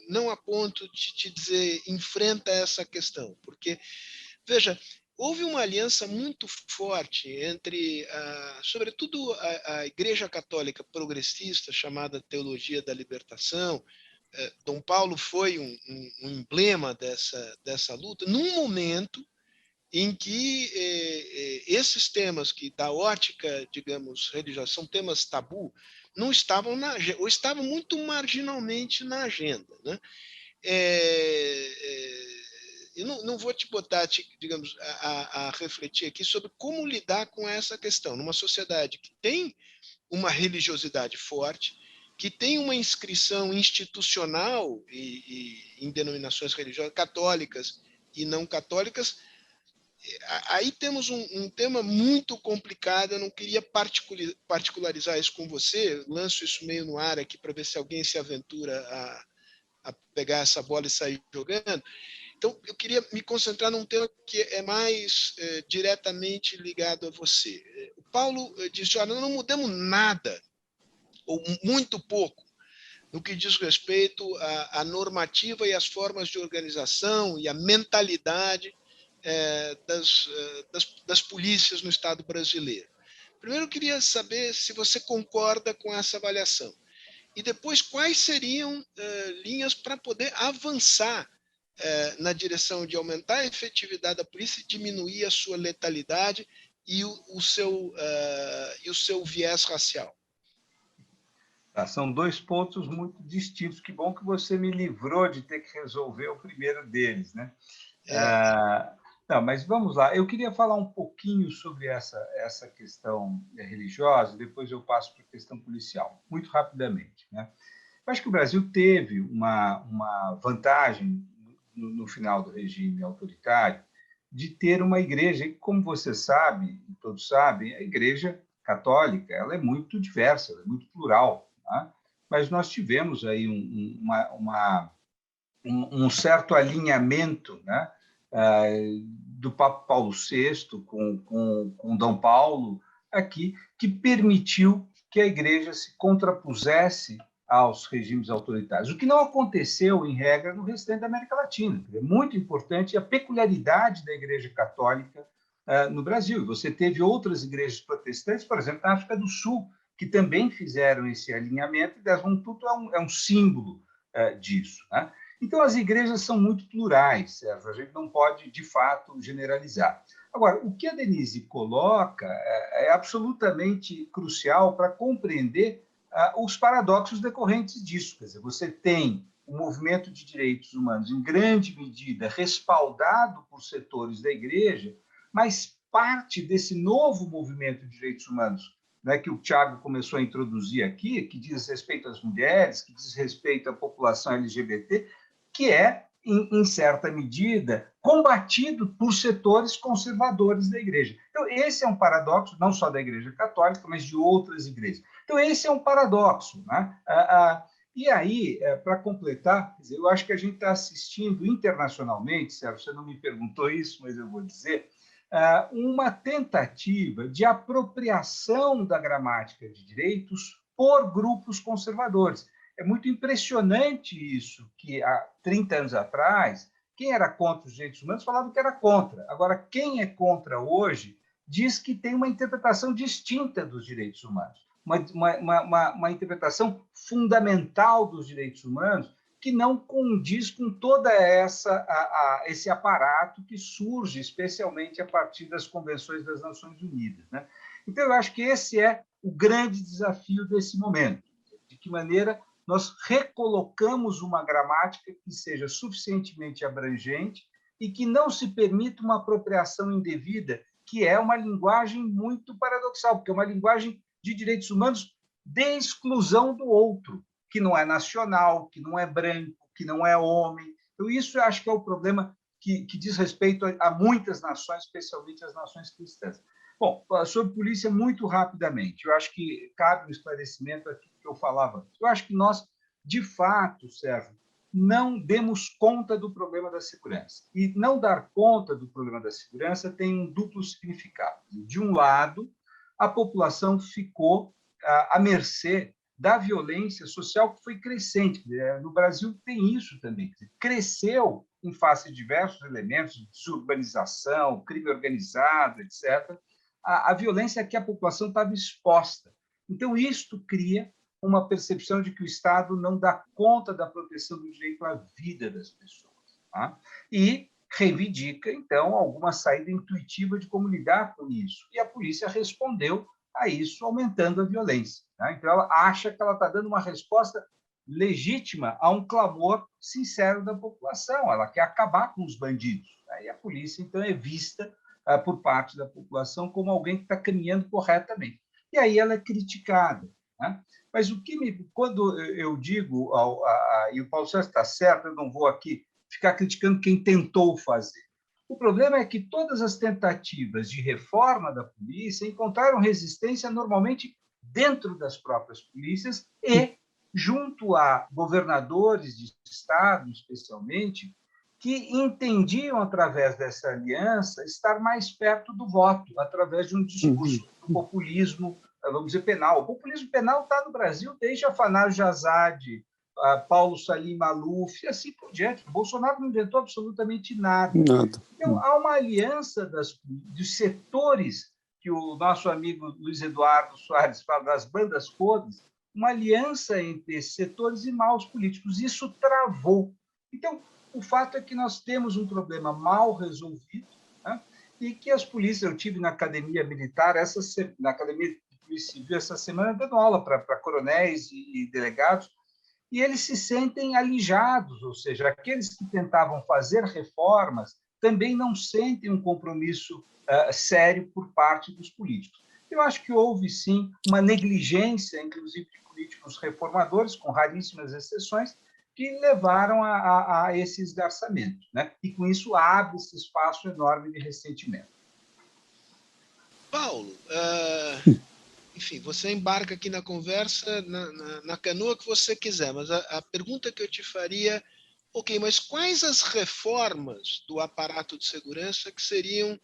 Speaker 1: não aponto de te dizer enfrenta essa questão, porque, veja, houve uma aliança muito forte entre, sobretudo, a Igreja Católica Progressista, chamada Teologia da Libertação. Dom Paulo foi um emblema dessa luta, num momento em que esses temas que, da ótica, digamos, religiosa, são temas tabu, não estavam ou estavam muito marginalmente na agenda, né? Eu não vou te botar, digamos, a refletir aqui sobre como lidar com essa questão numa sociedade que tem uma religiosidade forte, que tem uma inscrição institucional em denominações religiosas católicas e não católicas. Aí temos um tema muito complicado, eu não queria particularizar isso com você, lanço isso meio no ar aqui para ver se alguém se aventura a pegar essa bola e sair jogando. Então, eu queria me concentrar num tema que é mais diretamente ligado a você. O Paulo disse, olha, não mudamos nada, ou muito pouco, no que diz respeito à normativa e às formas de organização e à mentalidade das polícias no Estado brasileiro. Primeiro, eu queria saber se você concorda com essa avaliação. E depois, quais seriam linhas para poder avançar na direção de aumentar a efetividade da polícia e diminuir a sua letalidade e o seu viés racial?
Speaker 2: São 2 pontos muito distintos. Que bom que você me livrou de ter que resolver o primeiro deles, né? Não, mas vamos lá. Eu queria falar um pouquinho sobre essa questão religiosa, depois eu passo para a questão policial, muito rapidamente, né? Eu acho que o Brasil teve uma vantagem no final do regime autoritário de ter uma igreja, e como você sabe, e todos sabem, a igreja católica ela é muito diversa, ela é muito plural, tá? Mas nós tivemos aí um certo alinhamento, né, do Papa Paulo VI com Dom Paulo aqui, que permitiu que a igreja se contrapusesse aos regimes autoritários, o que não aconteceu, em regra, no restante da América Latina. É muito importante a peculiaridade da Igreja Católica no Brasil. Você teve outras igrejas protestantes, por exemplo, na África do Sul, que também fizeram esse alinhamento, e Desmond Tutu é um símbolo disso, né? Então, as igrejas são muito plurais, Sérgio, a gente não pode, de fato, generalizar. Agora, o que a Denise coloca é absolutamente crucial para compreender os paradoxos decorrentes disso. Quer dizer, você tem o movimento de direitos humanos, em grande medida, respaldado por setores da igreja, mas parte desse novo movimento de direitos humanos, né, que o Thiago começou a introduzir aqui, que diz respeito às mulheres, que diz respeito à população LGBT, que é em certa medida, combatido por setores conservadores da igreja. Então, esse é um paradoxo, não só da Igreja Católica, mas de outras igrejas. Então, esse é um paradoxo, né? E aí, para completar, quer dizer, eu acho que a gente está assistindo internacionalmente, Sérgio, você não me perguntou isso, mas eu vou dizer, uma tentativa de apropriação da gramática de direitos por grupos conservadores. É muito impressionante isso, que há 30 anos atrás, quem era contra os direitos humanos falava que era contra. Agora, quem é contra hoje diz que tem uma interpretação distinta dos direitos humanos, uma interpretação fundamental dos direitos humanos que não condiz com toda esse aparato que surge, especialmente a partir das convenções das Nações Unidas, né? Então, eu acho que esse é o grande desafio desse momento. De que maneira nós recolocamos uma gramática que seja suficientemente abrangente e que não se permita uma apropriação indevida, que é uma linguagem muito paradoxal, porque é uma linguagem de direitos humanos de exclusão do outro, que não é nacional, que não é branco, que não é homem. Então, isso eu acho que é o problema que diz respeito a muitas nações, especialmente as nações cristãs. Bom, sobre polícia, muito rapidamente, eu acho que cabe um esclarecimento aqui que eu falava. Eu acho que nós, de fato, Sérgio, não demos conta do problema da segurança. E não dar conta do problema da segurança tem um duplo significado. De um lado, a população ficou à mercê da violência social que foi crescente. No Brasil tem isso também. Cresceu em face de diversos elementos de desurbanização, crime organizado, etc., a violência a que a população estava exposta. Então, isto cria uma percepção de que o Estado não dá conta da proteção do direito à vida das pessoas. Tá? E reivindica, então, alguma saída intuitiva de como lidar com isso. E a polícia respondeu a isso, aumentando a violência. Tá? Então, ela acha que ela está dando uma resposta legítima a um clamor sincero da população. Ela quer acabar com os bandidos. Aí a polícia, então, é vista por parte da população como alguém que está caminhando corretamente. E aí ela é criticada. Né? Mas quando eu digo, e o Paulo Sérgio está certo, eu não vou aqui ficar criticando quem tentou fazer. O problema é que todas as tentativas de reforma da polícia encontraram resistência normalmente dentro das próprias polícias e junto a governadores de estado, especialmente, que entendiam, através dessa aliança, estar mais perto do voto, através de um discurso do populismo, vamos dizer, penal. O populismo penal está no Brasil desde Afanásio Azad, Paulo Salim Maluf, e assim por diante. O Bolsonaro não inventou absolutamente nada. Então, há uma aliança dos setores, que o nosso amigo Luiz Eduardo Soares fala, das bandas podres, uma aliança entre esses setores e maus políticos. Isso travou. Então, o fato é que nós temos um problema mal resolvido, né? E que as polícias... Eu tive na academia militar, na academia de polícia civil, essa semana, dando aula para coronéis e delegados, e eles se sentem alijados, ou seja, aqueles que tentavam fazer reformas também não sentem um compromisso sério por parte dos políticos. Eu acho que houve, sim, uma negligência, inclusive, de políticos reformadores, com raríssimas exceções, que levaram a esse esgarçamento, né? E, com isso, abre esse espaço enorme de ressentimento.
Speaker 1: Paulo, enfim, você embarca aqui na conversa, na canoa que você quiser, mas a pergunta que eu te faria, ok, mas quais as reformas do aparato de segurança que seriam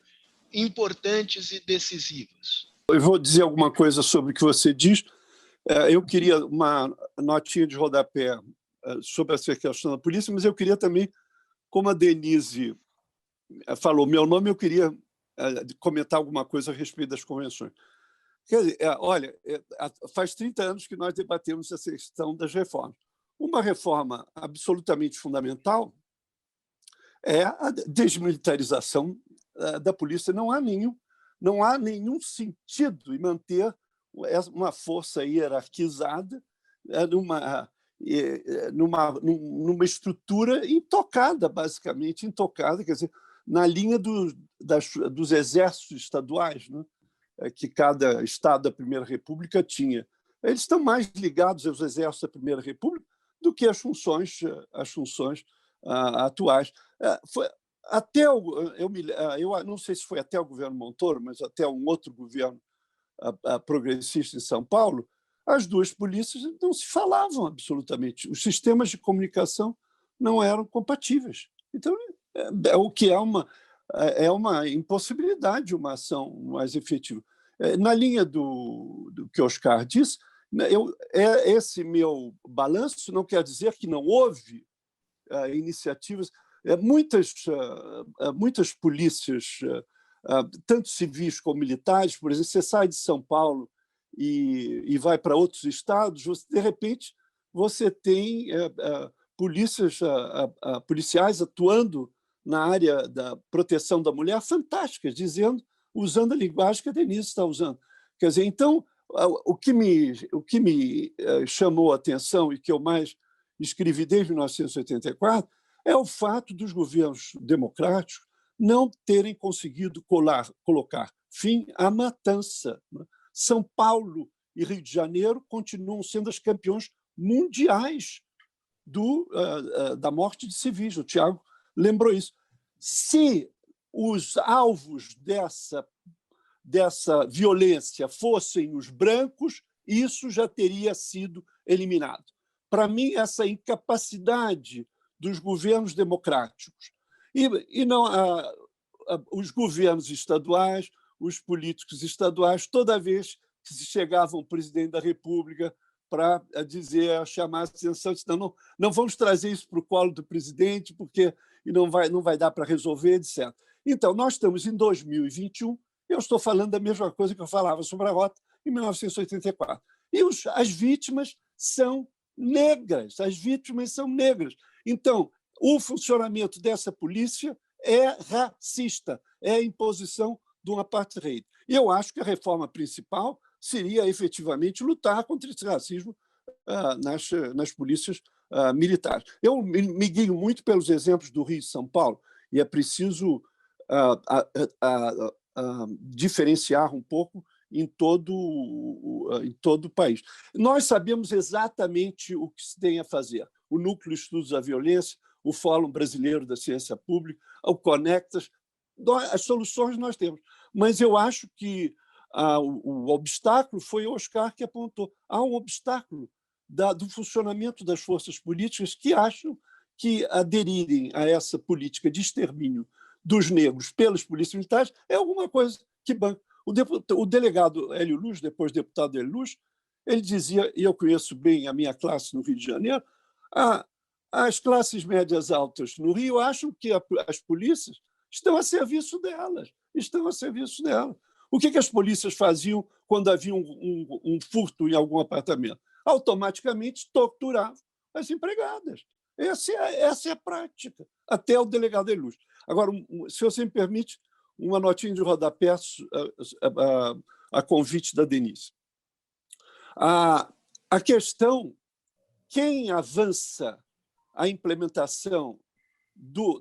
Speaker 1: importantes e decisivas?
Speaker 4: Eu vou dizer alguma coisa sobre o que você diz. Eu queria uma notinha de rodapé sobre essa questão da polícia, mas eu queria também, como a Denise falou meu nome, eu queria comentar alguma coisa a respeito das convenções. Quer dizer, olha, faz 30 anos que nós debatemos essa questão das reformas. Uma reforma absolutamente fundamental é a desmilitarização da polícia. Não há nenhum sentido em manter uma força hierarquizada numa estrutura intocada, basicamente, intocada, quer dizer, na linha dos exércitos estaduais, né, que cada estado da Primeira República tinha. Eles estão mais ligados aos exércitos da Primeira República do que às funções atuais. Eu não sei se foi até o governo Montoro, mas até um outro governo progressista em São Paulo, as duas polícias não se falavam absolutamente. Os sistemas de comunicação não eram compatíveis. Então, o que é uma impossibilidade uma ação mais efetiva. Na linha do que Oscar disse, esse meu balanço não quer dizer que não houve iniciativas. Muitas polícias, tanto civis como militares, por exemplo, você sai de São Paulo e vai para outros estados, de repente você tem policiais atuando na área da proteção da mulher fantásticas, usando a linguagem que a Denise está usando. Quer dizer, então, o que me chamou a atenção e que eu mais escrevi desde 1984 é o fato dos governos democráticos não terem conseguido colocar fim à matança. São Paulo e Rio de Janeiro continuam sendo as campeões mundiais da morte de civis. O Tiago lembrou isso. Se os alvos dessa violência fossem os brancos, isso já teria sido eliminado. Para mim, essa incapacidade dos governos democráticos e não os governos estaduais, os políticos estaduais, toda vez que se chegava um presidente da República para chamar a atenção, não vamos trazer isso para o colo do presidente, porque não vai dar para resolver, etc. Então, nós estamos em 2021, eu estou falando da mesma coisa que eu falava sobre a Rota em 1984. E as vítimas são negras, Então, o funcionamento dessa polícia é racista, é a imposição de um apartheid. E eu acho que a reforma principal seria efetivamente lutar contra esse racismo nas polícias militares. Eu me guio muito pelos exemplos do Rio e São Paulo, e é preciso diferenciar um pouco em todo o país. Nós sabemos exatamente o que se tem a fazer. O Núcleo de Estudos da Violência, o Fórum Brasileiro da Ciência Pública, o Conectas, as soluções nós temos. Mas eu acho que o obstáculo foi o Oscar que apontou. Há um obstáculo do funcionamento das forças políticas que acham que aderirem a essa política de extermínio dos negros pelas polícias militares é alguma coisa que banca. O delegado Hélio Luz, depois deputado Hélio Luz, ele dizia, e eu conheço bem a minha classe no Rio de Janeiro, as classes médias altas no Rio acham que as polícias estão a serviço delas. O que as polícias faziam quando havia um furto em algum apartamento? Automaticamente torturavam as empregadas. Essa é a prática, até o delegado Hélio Luz. Agora, se você me permite, uma notinha de rodapé a convite da Denise. A questão, quem avança a implementação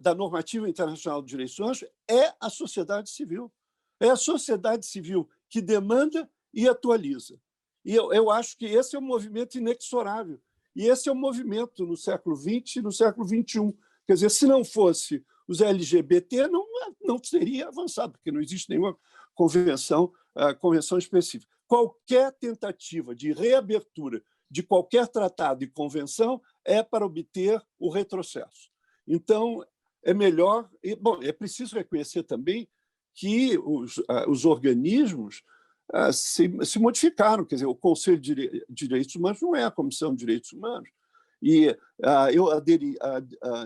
Speaker 4: da normativa internacional de direitos humanos é a sociedade civil. É a sociedade civil que demanda e atualiza. E eu acho que esse é um movimento inexorável. E esse é um movimento no século XX e no século XXI. Quer dizer, se não fosse os LGBT, não teria avançado, porque não existe nenhuma convenção específica. Qualquer tentativa de reabertura de qualquer tratado e convenção é para obter o retrocesso. Então, é melhor... é preciso reconhecer também que os organismos se modificaram. Quer dizer, o Conselho de Direitos Humanos não é a Comissão de Direitos Humanos. E eu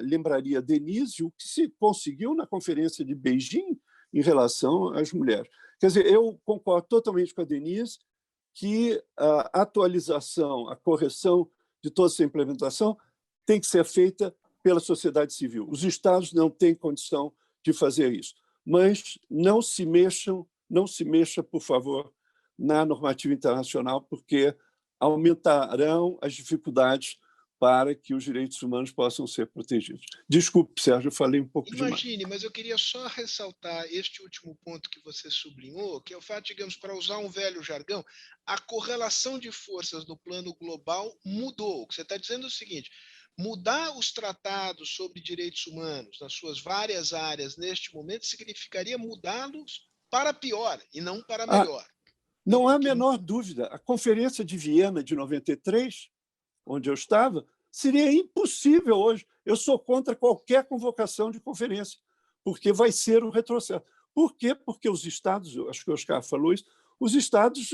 Speaker 4: lembraria a Denise o que se conseguiu na Conferência de Beijing em relação às mulheres. Quer dizer, eu concordo totalmente com a Denise que a atualização, a correção de toda essa implementação tem que ser feita pela sociedade civil. Os Estados não têm condição de fazer isso. Mas não se mexa, por favor, na normativa internacional, porque aumentarão as dificuldades para que os direitos humanos possam ser protegidos. Desculpe, Sérgio, eu falei um pouco demais.
Speaker 1: Imagine, mas eu queria só ressaltar este último ponto que você sublinhou, que é o fato, digamos, para usar um velho jargão, a correlação de forças no plano global mudou. O que você está dizendo é o seguinte: mudar os tratados sobre direitos humanos nas suas várias áreas neste momento significaria mudá-los para pior e não para melhor.
Speaker 4: Não há a menor dúvida. A Conferência de Viena de 93, onde eu estava, seria impossível hoje. Eu sou contra qualquer convocação de conferência, porque vai ser um retrocesso. Por quê? Porque os Estados, acho que o Oscar falou isso, os Estados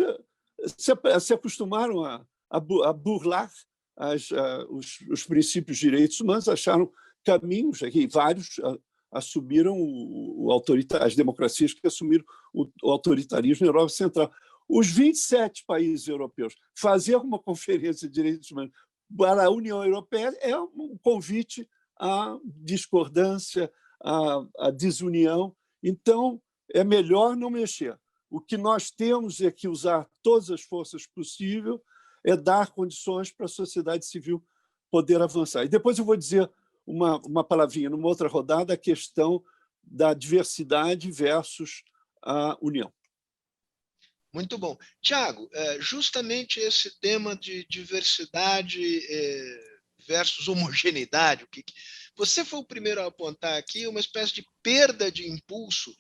Speaker 4: se acostumaram a burlar os princípios de direitos humanos, acharam caminhos, aqui vários assumiram as democracias que assumiram o autoritarismo na Europa Central. Os 27 países europeus fazer uma conferência de direitos humanos para a União Europeia é um convite à discordância, à desunião. Então, é melhor não mexer. O que nós temos é que usar todas as forças possíveis, é dar condições para a sociedade civil poder avançar. E depois eu vou dizer uma palavrinha, numa outra rodada, a questão da diversidade versus a união.
Speaker 1: Muito bom. Tiago, justamente esse tema de diversidade versus homogeneidade, você foi o primeiro a apontar aqui uma espécie de perda de impulso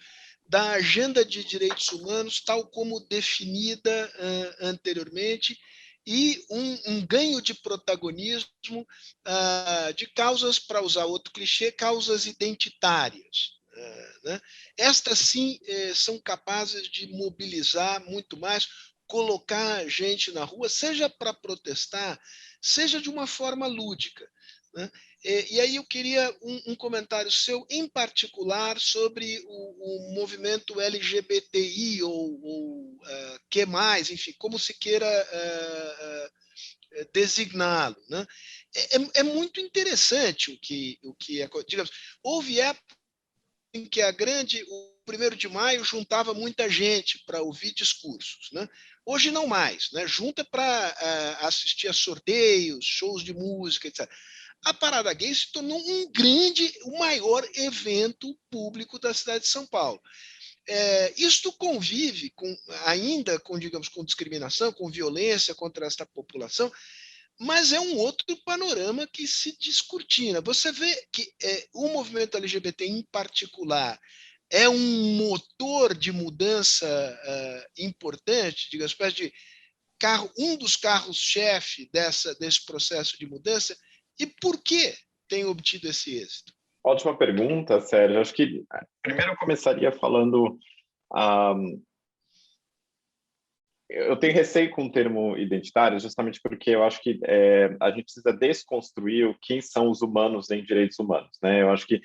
Speaker 1: da agenda de direitos humanos, tal como definida anteriormente, e um ganho de protagonismo de causas, para usar outro clichê, causas identitárias. Né? Estas, sim, são capazes de mobilizar muito mais, colocar gente na rua, seja para protestar, seja de uma forma lúdica. Né? E aí eu queria um comentário seu, em particular, sobre o movimento LGBTI, ou que mais, enfim, como se queira designá-lo. Né? É muito interessante o que digamos, houve época em que o 1º de maio juntava muita gente para ouvir discursos. Né? Hoje não mais, né? Junta para assistir a sorteios, shows de música, etc. A Parada Gay se tornou o maior evento público da cidade de São Paulo. Isto convive ainda com, digamos, com discriminação, com violência contra esta população, mas é um outro panorama que se descortina. Você vê que o movimento LGBT, em particular, é um motor de mudança importante, digamos, um dos carros-chefe desse processo de mudança, e por que tem obtido esse êxito?
Speaker 5: Ótima pergunta, Sérgio. Acho que primeiro eu começaria falando... Eu tenho receio com o termo identitário, justamente porque eu acho que a gente precisa desconstruir quem são os humanos em direitos humanos, né? Eu acho que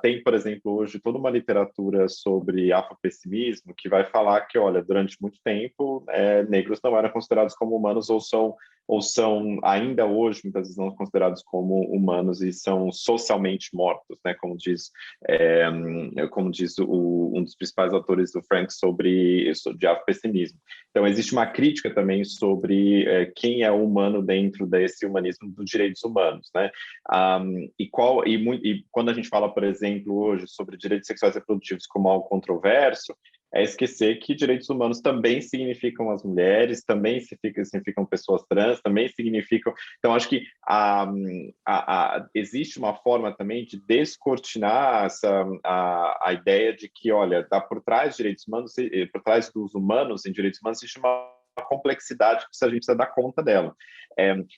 Speaker 5: tem, por exemplo, hoje toda uma literatura sobre afropessimismo que vai falar que, olha, durante muito tempo, negros não eram considerados como humanos ou são ainda hoje muitas vezes não considerados como humanos e são socialmente mortos, né? Como diz um dos principais autores do Frank de afropessimismo. Então, existe uma crítica também sobre quem é o humano dentro desse humanismo dos direitos humanos, né? E quando a gente fala, por exemplo, hoje sobre direitos sexuais e reprodutivos como algo controverso, é esquecer que direitos humanos também significam as mulheres, também significam pessoas trans, também significam... Então, acho que existe uma forma também de descortinar a ideia de que, olha, por trás de direitos humanos, por trás dos humanos em direitos humanos, existe uma complexidade que a gente precisa dar conta dela.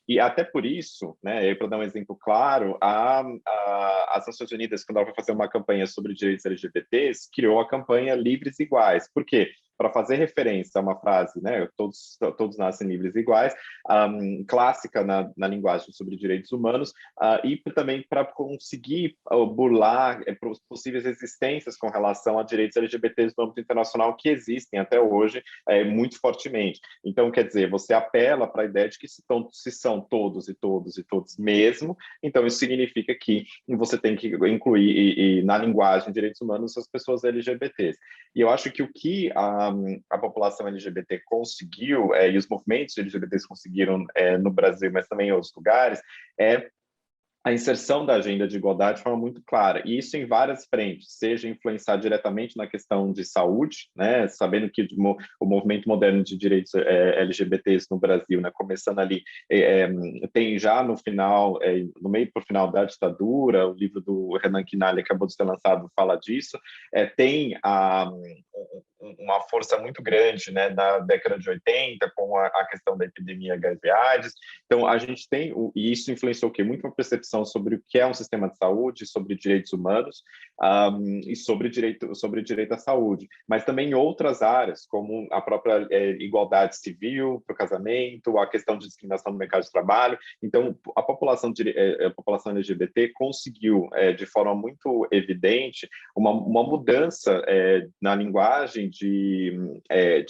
Speaker 5: E até por isso, né, para dar um exemplo claro, as Nações Unidas, quando ela foi fazer uma campanha sobre direitos LGBTs, criou a campanha Livres e Iguais. Por quê? Para fazer referência a uma frase, né, todos nascem livres e iguais, clássica na linguagem sobre direitos humanos, e também para conseguir burlar possíveis resistências com relação a direitos LGBTs no âmbito internacional que existem até hoje muito fortemente. Então, quer dizer, você apela para a ideia de que se são todos e todos e todos mesmo, então isso significa que você tem que incluir na linguagem de direitos humanos as pessoas LGBTs. E eu acho que o que a população LGBT conseguiu, e os movimentos LGBTs conseguiram no Brasil, mas também em outros lugares, a inserção da agenda de igualdade de forma muito clara, e isso em várias frentes, seja influenciar diretamente na questão de saúde, né, sabendo que o movimento moderno de direitos LGBTs no Brasil, né, começando ali, tem já no final, no meio para o final da ditadura, o livro do Renan Quinalha acabou de ser lançado, fala disso, tem uma força muito grande, né, na década de 80, com a questão da epidemia HIV/AIDS. Então, a gente tem, e isso influenciou o quê? Muito uma percepção sobre o que é um sistema de saúde, sobre direitos humanos, e sobre direito à saúde, mas também em outras áreas, como a própria igualdade civil para o casamento, a questão de discriminação no mercado de trabalho. Então, a população LGBT conseguiu, de forma muito evidente, uma mudança na linguagem de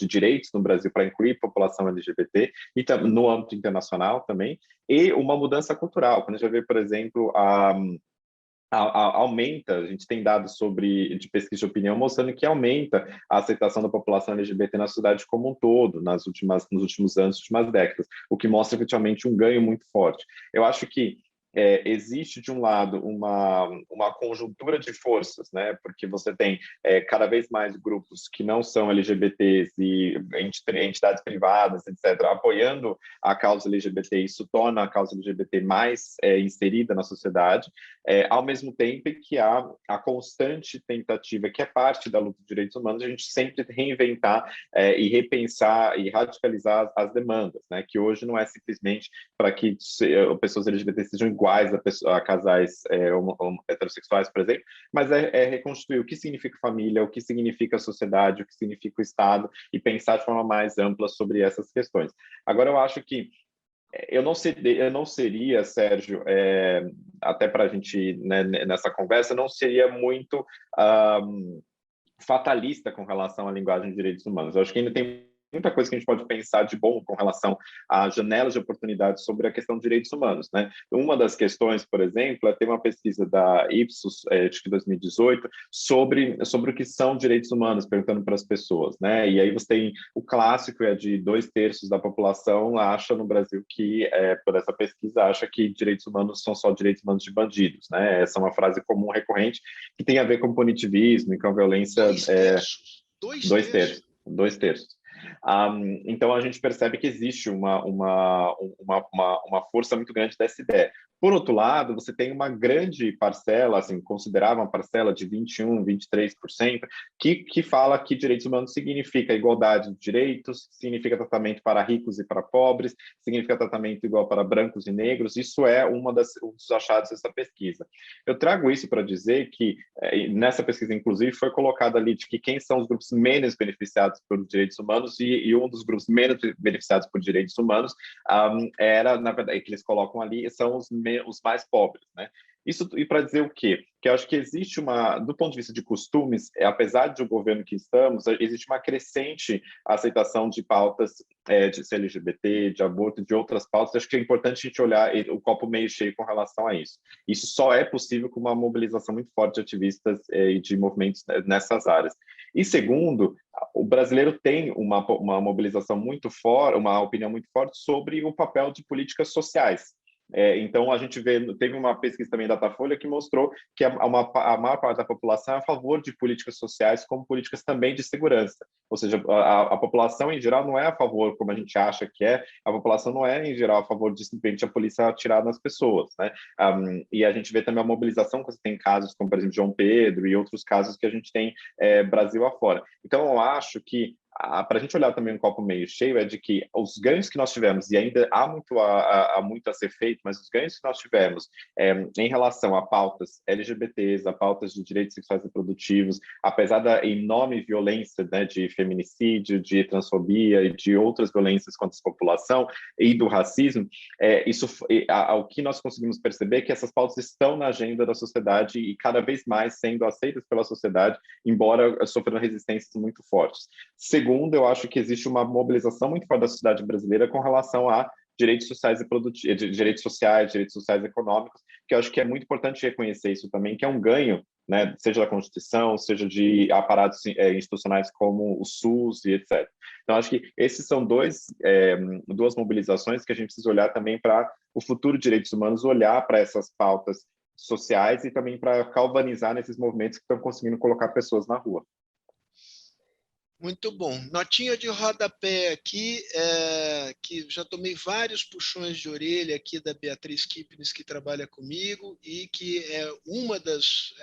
Speaker 5: direitos no Brasil para incluir a população LGBT, e no âmbito internacional também, e uma mudança cultural. Quando a gente vê, por exemplo, aumenta, a gente tem dados de pesquisa de opinião mostrando que aumenta a aceitação da população LGBT na sociedade como um todo, nos últimos anos, nas últimas décadas, o que mostra efetivamente um ganho muito forte. Eu acho que existe, de um lado, uma conjuntura de forças, né? Porque você tem cada vez mais grupos que não são LGBTs e entidades privadas, etc., apoiando a causa LGBT. Isso torna a causa LGBT mais inserida na sociedade, ao mesmo tempo que há a constante tentativa, que é parte da luta de direitos humanos, a gente sempre reinventar e repensar e radicalizar as demandas, né? Que hoje não é simplesmente para que pessoas LGBT sejam iguais a casais heterossexuais, por exemplo, mas é reconstruir o que significa família, o que significa sociedade, o que significa o Estado, e pensar de forma mais ampla sobre essas questões. Agora, eu acho que eu não seria, Sérgio, até para a gente, né, nessa conversa, não seria muito fatalista com relação à linguagem de direitos humanos. Eu acho que ainda tem muita coisa que a gente pode pensar de bom com relação a janelas de oportunidades sobre a questão de direitos humanos, né? Uma das questões, por exemplo, tem uma pesquisa da Ipsos, de 2018, sobre o que são direitos humanos, perguntando para as pessoas, né? E aí você tem o clássico, de 2/3 da população acha no Brasil que, por essa pesquisa, acha que direitos humanos são só direitos humanos de bandidos, né? Essa é uma frase comum, recorrente, que tem a ver com punitivismo e com violência.
Speaker 1: 2/3.
Speaker 5: 2/3. 2/3. Então, a gente percebe que existe uma força muito grande dessa ideia. Por outro lado, você tem uma grande parcela, assim, considerável, uma parcela de 21%, 23%, que fala que direitos humanos significa igualdade de direitos, significa tratamento para ricos e para pobres, significa tratamento igual para brancos e negros. Isso é um dos achados dessa pesquisa. Eu trago isso para dizer que, nessa pesquisa, inclusive, foi colocado ali de que quem são os grupos menos beneficiados por direitos humanos, e um dos grupos menos beneficiados por direitos humanos era, na verdade, que eles colocam ali, são os mais pobres, né? Isso, e para dizer o quê? Que eu acho que existe do ponto de vista de costumes, apesar do governo que estamos, existe uma crescente aceitação de pautas de ser LGBT, de aborto, de outras pautas. Acho que é importante a gente olhar o copo meio cheio com relação a isso. Isso só é possível com uma mobilização muito forte de ativistas e de movimentos nessas áreas. E segundo, o brasileiro tem uma mobilização muito forte, uma opinião muito forte sobre o papel de políticas sociais. Então, a gente teve uma pesquisa também da Datafolha que mostrou que a maior parte da população é a favor de políticas sociais como políticas também de segurança. Ou seja, a população, em geral, não é a favor, como a gente acha que é, a população não é, em geral, a favor de simplesmente a polícia atirar nas pessoas, né? E a gente vê também a mobilização, quando você tem casos como, por exemplo, João Pedro e outros casos que a gente tem Brasil afora. Então, eu acho que para a gente olhar também um copo meio cheio, é de que os ganhos que nós tivemos, e ainda há muito a ser feito, mas os ganhos que nós tivemos em relação a pautas LGBTs, a pautas de direitos sexuais e reprodutivos, apesar da enorme violência, né, de feminicídio, de transfobia e de outras violências contra a população e do racismo, o que nós conseguimos perceber é que essas pautas estão na agenda da sociedade e cada vez mais sendo aceitas pela sociedade, embora sofrendo resistências muito fortes. Segundo, eu acho que existe uma mobilização muito forte da sociedade brasileira com relação a direitos sociais e direitos sociais, direitos sociais econômicos, que eu acho que é muito importante reconhecer isso também, que é um ganho, né, seja da Constituição, seja de aparatos institucionais como o SUS e etc. Então, acho que esses são duas mobilizações que a gente precisa olhar também para o futuro de direitos humanos, olhar para essas pautas sociais e também para galvanizar nesses movimentos que estão conseguindo colocar pessoas na rua.
Speaker 1: Muito bom. Notinha de rodapé aqui, que já tomei vários puxões de orelha aqui da Beatriz Kipnis, que trabalha comigo, e que é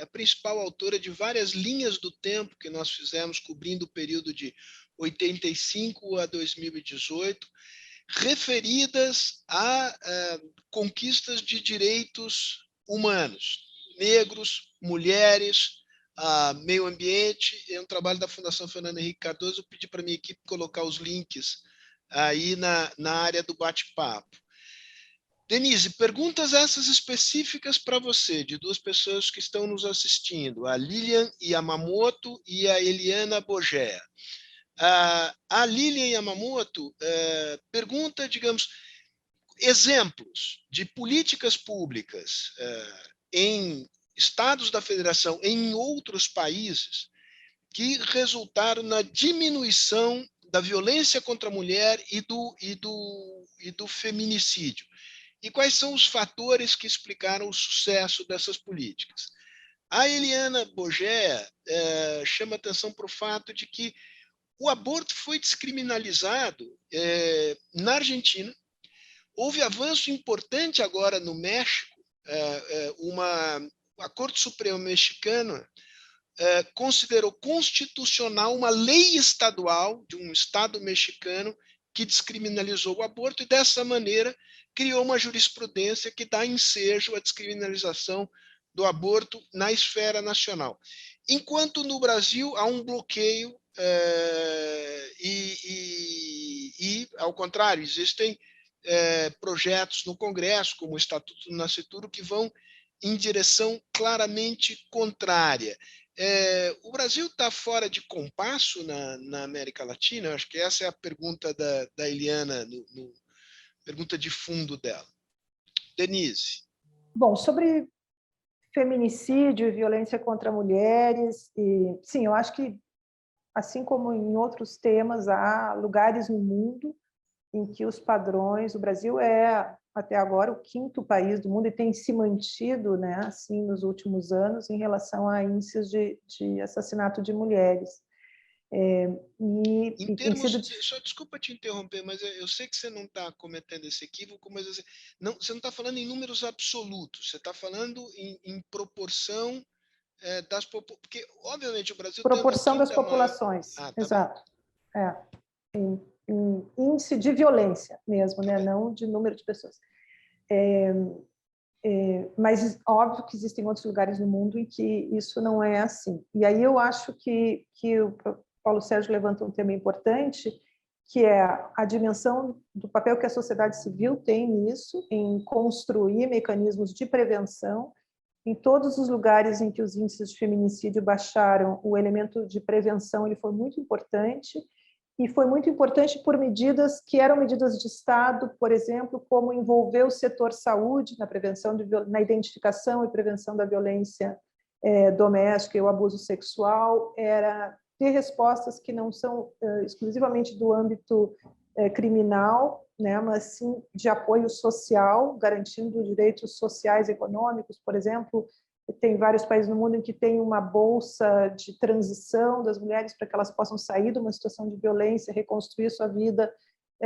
Speaker 1: a principal autora de várias linhas do tempo que nós fizemos, cobrindo o período de 85 a 2018, referidas a conquistas de direitos humanos, negros, mulheres, meio ambiente. É um trabalho da Fundação Fernando Henrique Cardoso. Eu pedi para a minha equipe colocar os links aí na área do bate-papo. Denise, perguntas essas específicas para você, de duas pessoas que estão nos assistindo, a Lilian Yamamoto e a Eliana Bogea. A Lilian Yamamoto pergunta, digamos, exemplos de políticas públicas em estados da federação, em outros países, que resultaram na diminuição da violência contra a mulher e do feminicídio. E quais são os fatores que explicaram o sucesso dessas políticas? A Eliana Bogea chama atenção para o fato de que o aborto foi descriminalizado na Argentina. Houve avanço importante agora no México. A Corte Suprema Mexicana considerou constitucional uma lei estadual de um estado mexicano que descriminalizou o aborto e, dessa maneira, criou uma jurisprudência que dá ensejo à descriminalização do aborto na esfera nacional. Enquanto no Brasil há um bloqueio e, ao contrário, existem projetos no Congresso, como o Estatuto do Nascituro, que vão em direção claramente contrária. O Brasil está fora de compasso na América Latina? Acho que essa é a pergunta da Eliana, pergunta de fundo dela. Denise.
Speaker 3: Bom, sobre feminicídio e violência contra mulheres, sim, eu acho que, assim como em outros temas, há lugares no mundo em que os padrões, o Brasil é, até agora, o 5º país do mundo e tem se mantido, né, assim, nos últimos anos, em relação a índices de assassinato de mulheres.
Speaker 1: Em termos só desculpa te interromper, mas eu sei que você não está cometendo esse equívoco, mas você não está falando em números absolutos, você está falando em proporção das populações, porque, obviamente, o Brasil
Speaker 3: proporção das populações, exato. Em índice de violência mesmo, né? Não de número de pessoas. Mas óbvio que existem outros lugares no mundo em que isso não é assim. E aí eu acho que o Paulo Sérgio levanta um tema importante, que é a dimensão do papel que a sociedade civil tem nisso, em construir mecanismos de prevenção. Em todos os lugares em que os índices de feminicídio baixaram, o elemento de prevenção ele foi muito importante, e foi muito importante por medidas que eram medidas de Estado, por exemplo, como envolver o setor saúde na prevenção, na identificação e prevenção da violência doméstica e o abuso sexual, era ter respostas que não são exclusivamente do âmbito criminal, né, mas sim de apoio social, garantindo direitos sociais e econômicos. Por exemplo, tem vários países no mundo em que tem uma bolsa de transição das mulheres para que elas possam sair de uma situação de violência, reconstruir sua vida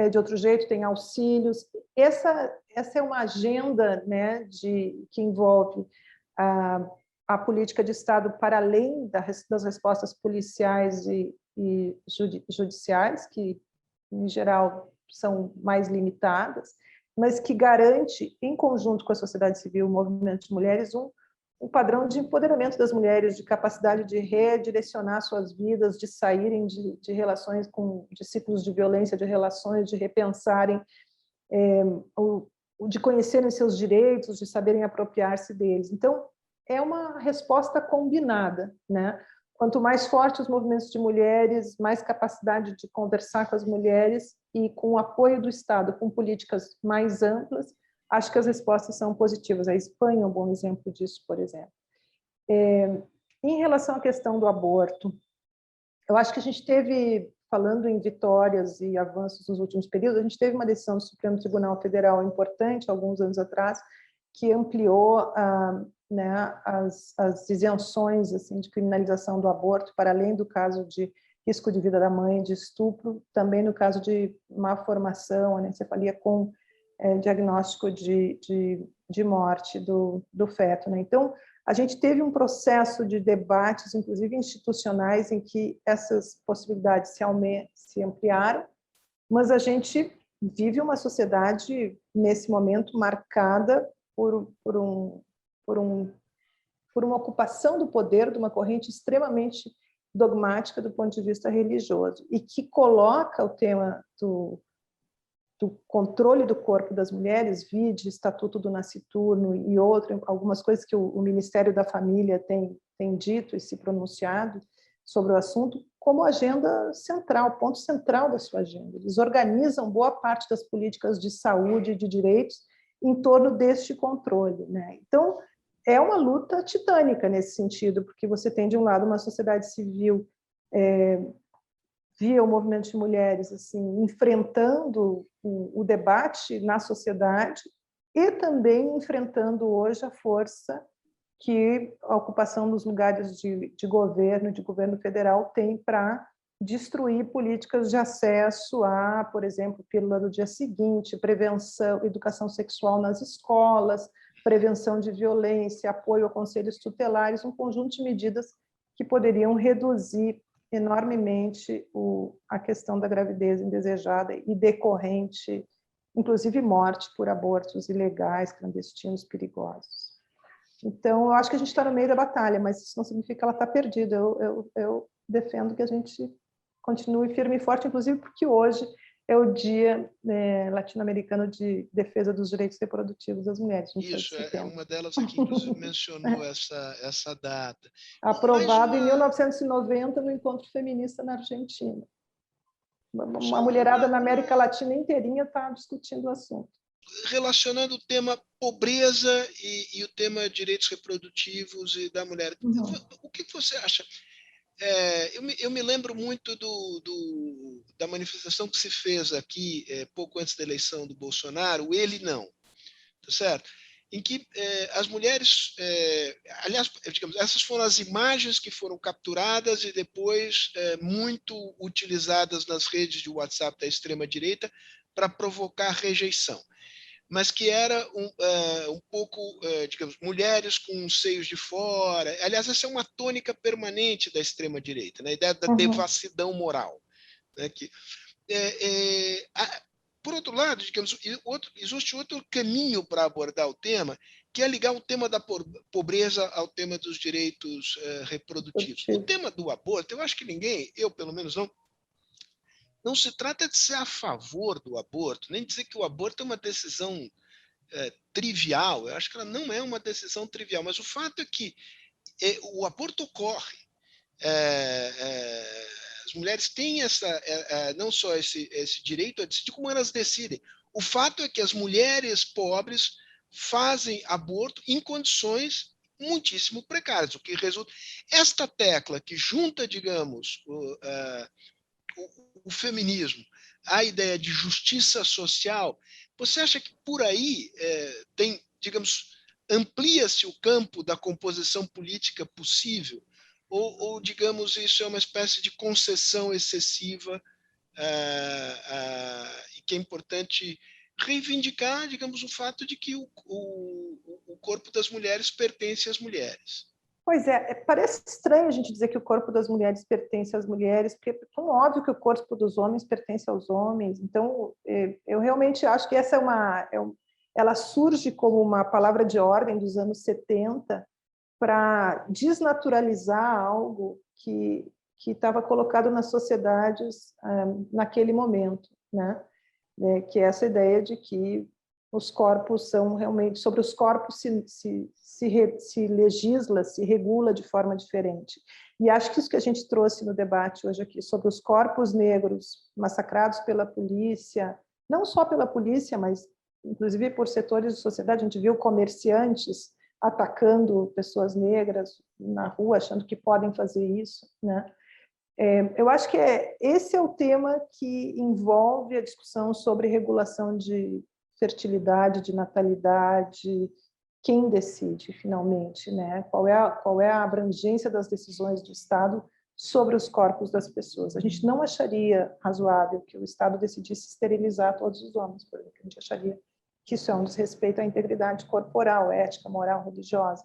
Speaker 3: de outro jeito, tem auxílios. Essa é uma agenda, né, que envolve a política de Estado para além das respostas policiais e judiciais, que, em geral, são mais limitadas, mas que garante, em conjunto com a sociedade civil, o movimento de mulheres, um padrão de empoderamento das mulheres, de capacidade de redirecionar suas vidas, de saírem de relações de ciclos de violência, de relações, de repensarem, de conhecerem seus direitos, de saberem apropriar-se deles. Então, é uma resposta combinada, né? Quanto mais fortes os movimentos de mulheres, mais capacidade de conversar com as mulheres e com o apoio do Estado, com políticas mais amplas, acho que as respostas são positivas. A Espanha é um bom exemplo disso, por exemplo. Em relação à questão do aborto, eu acho que a gente teve, falando em vitórias e avanços nos últimos períodos, a gente teve uma decisão do Supremo Tribunal Federal importante, alguns anos atrás, que ampliou né, as isenções assim, de criminalização do aborto, para além do caso de risco de vida da mãe, de estupro, também no caso de má formação, anencefalia com diagnóstico de morte do feto. Né? Então, a gente teve um processo de debates, inclusive institucionais, em que essas possibilidades se ampliaram, mas a gente vive uma sociedade, nesse momento, marcada por uma ocupação do poder de uma corrente extremamente dogmática do ponto de vista religioso, e que coloca o tema do controle do corpo das mulheres, vide Estatuto do Nasciturno e algumas coisas que o Ministério da Família tem dito e se pronunciado sobre o assunto, como agenda central, ponto central da sua agenda. Eles organizam boa parte das políticas de saúde e de direitos em torno deste controle, né? Então, é uma luta titânica nesse sentido, porque você tem, de um lado, uma sociedade civil via o movimento de mulheres assim, enfrentando o debate na sociedade e também enfrentando hoje a força que a ocupação dos lugares de governo federal tem para destruir políticas de acesso a, por exemplo, pílula do dia seguinte, prevenção, educação sexual nas escolas, prevenção de violência, apoio a conselhos tutelares, um conjunto de medidas que poderiam reduzir enormemente a questão da gravidez indesejada e decorrente, inclusive morte por abortos ilegais, clandestinos, perigosos. Então, eu acho que a gente está no meio da batalha, mas isso não significa que ela está perdida. Eu defendo que a gente continue firme e forte, inclusive porque hoje é o Dia Latino-Americano de Defesa dos Direitos Reprodutivos das Mulheres.
Speaker 1: Isso, uma delas aqui, inclusive, mencionou essa data.
Speaker 3: Aprovado em 1990 no Encontro Feminista na Argentina. Uma mulherada na América Latina inteirinha está discutindo o assunto.
Speaker 1: Relacionando o tema pobreza e o tema direitos reprodutivos e da mulher. O que você acha? Eu me lembro muito da manifestação que se fez aqui pouco antes da eleição do Bolsonaro, o Ele Não, tá certo? Em que as mulheres, aliás, digamos, essas foram as imagens que foram capturadas e depois muito utilizadas nas redes de WhatsApp da extrema-direita para provocar rejeição, mas que era um pouco, digamos, mulheres com seios de fora. Aliás, essa é uma tônica permanente da extrema-direita, né? A ideia da devassidão moral. Né? Por outro lado, digamos, existe outro caminho para abordar o tema, que é ligar o tema da pobreza ao tema dos direitos reprodutivos. O tema do aborto, eu acho que ninguém, eu pelo menos não se trata de ser a favor do aborto, nem dizer que o aborto é uma decisão trivial. Eu acho que ela não é uma decisão trivial, mas o fato é que o aborto ocorre. As mulheres têm não só esse direito a decidir, como elas decidem. O fato é que as mulheres pobres fazem aborto em condições muitíssimo precárias, o que resulta... Esta tecla que junta, digamos, o feminismo, a ideia de justiça social, você acha que por aí digamos, amplia-se o campo da composição política possível? Ou, digamos, isso é uma espécie de concessão excessiva e que é importante reivindicar, digamos, o fato de que o corpo das mulheres pertence às mulheres?
Speaker 3: Pois parece estranho a gente dizer que o corpo das mulheres pertence às mulheres, porque é tão óbvio que o corpo dos homens pertence aos homens. Então, eu realmente acho que essa ela surge como uma palavra de ordem dos anos 70 para desnaturalizar algo que estava colocado nas sociedades naquele momento, né? Que é essa ideia de que os corpos são realmente... Sobre os corpos se legisla, se regula de forma diferente. E acho que isso que a gente trouxe no debate hoje aqui, sobre os corpos negros massacrados pela polícia, não só pela polícia, mas inclusive por setores de sociedade. A gente viu comerciantes atacando pessoas negras na rua, achando que podem fazer isso, né? Eu acho que esse é o tema que envolve a discussão sobre regulação de fertilidade, de natalidade, quem decide finalmente, né? Qual é a abrangência das decisões do Estado sobre os corpos das pessoas. A gente não acharia razoável que o Estado decidisse esterilizar todos os homens, por exemplo. A gente acharia que isso é um desrespeito à integridade corporal, ética, moral, religiosa.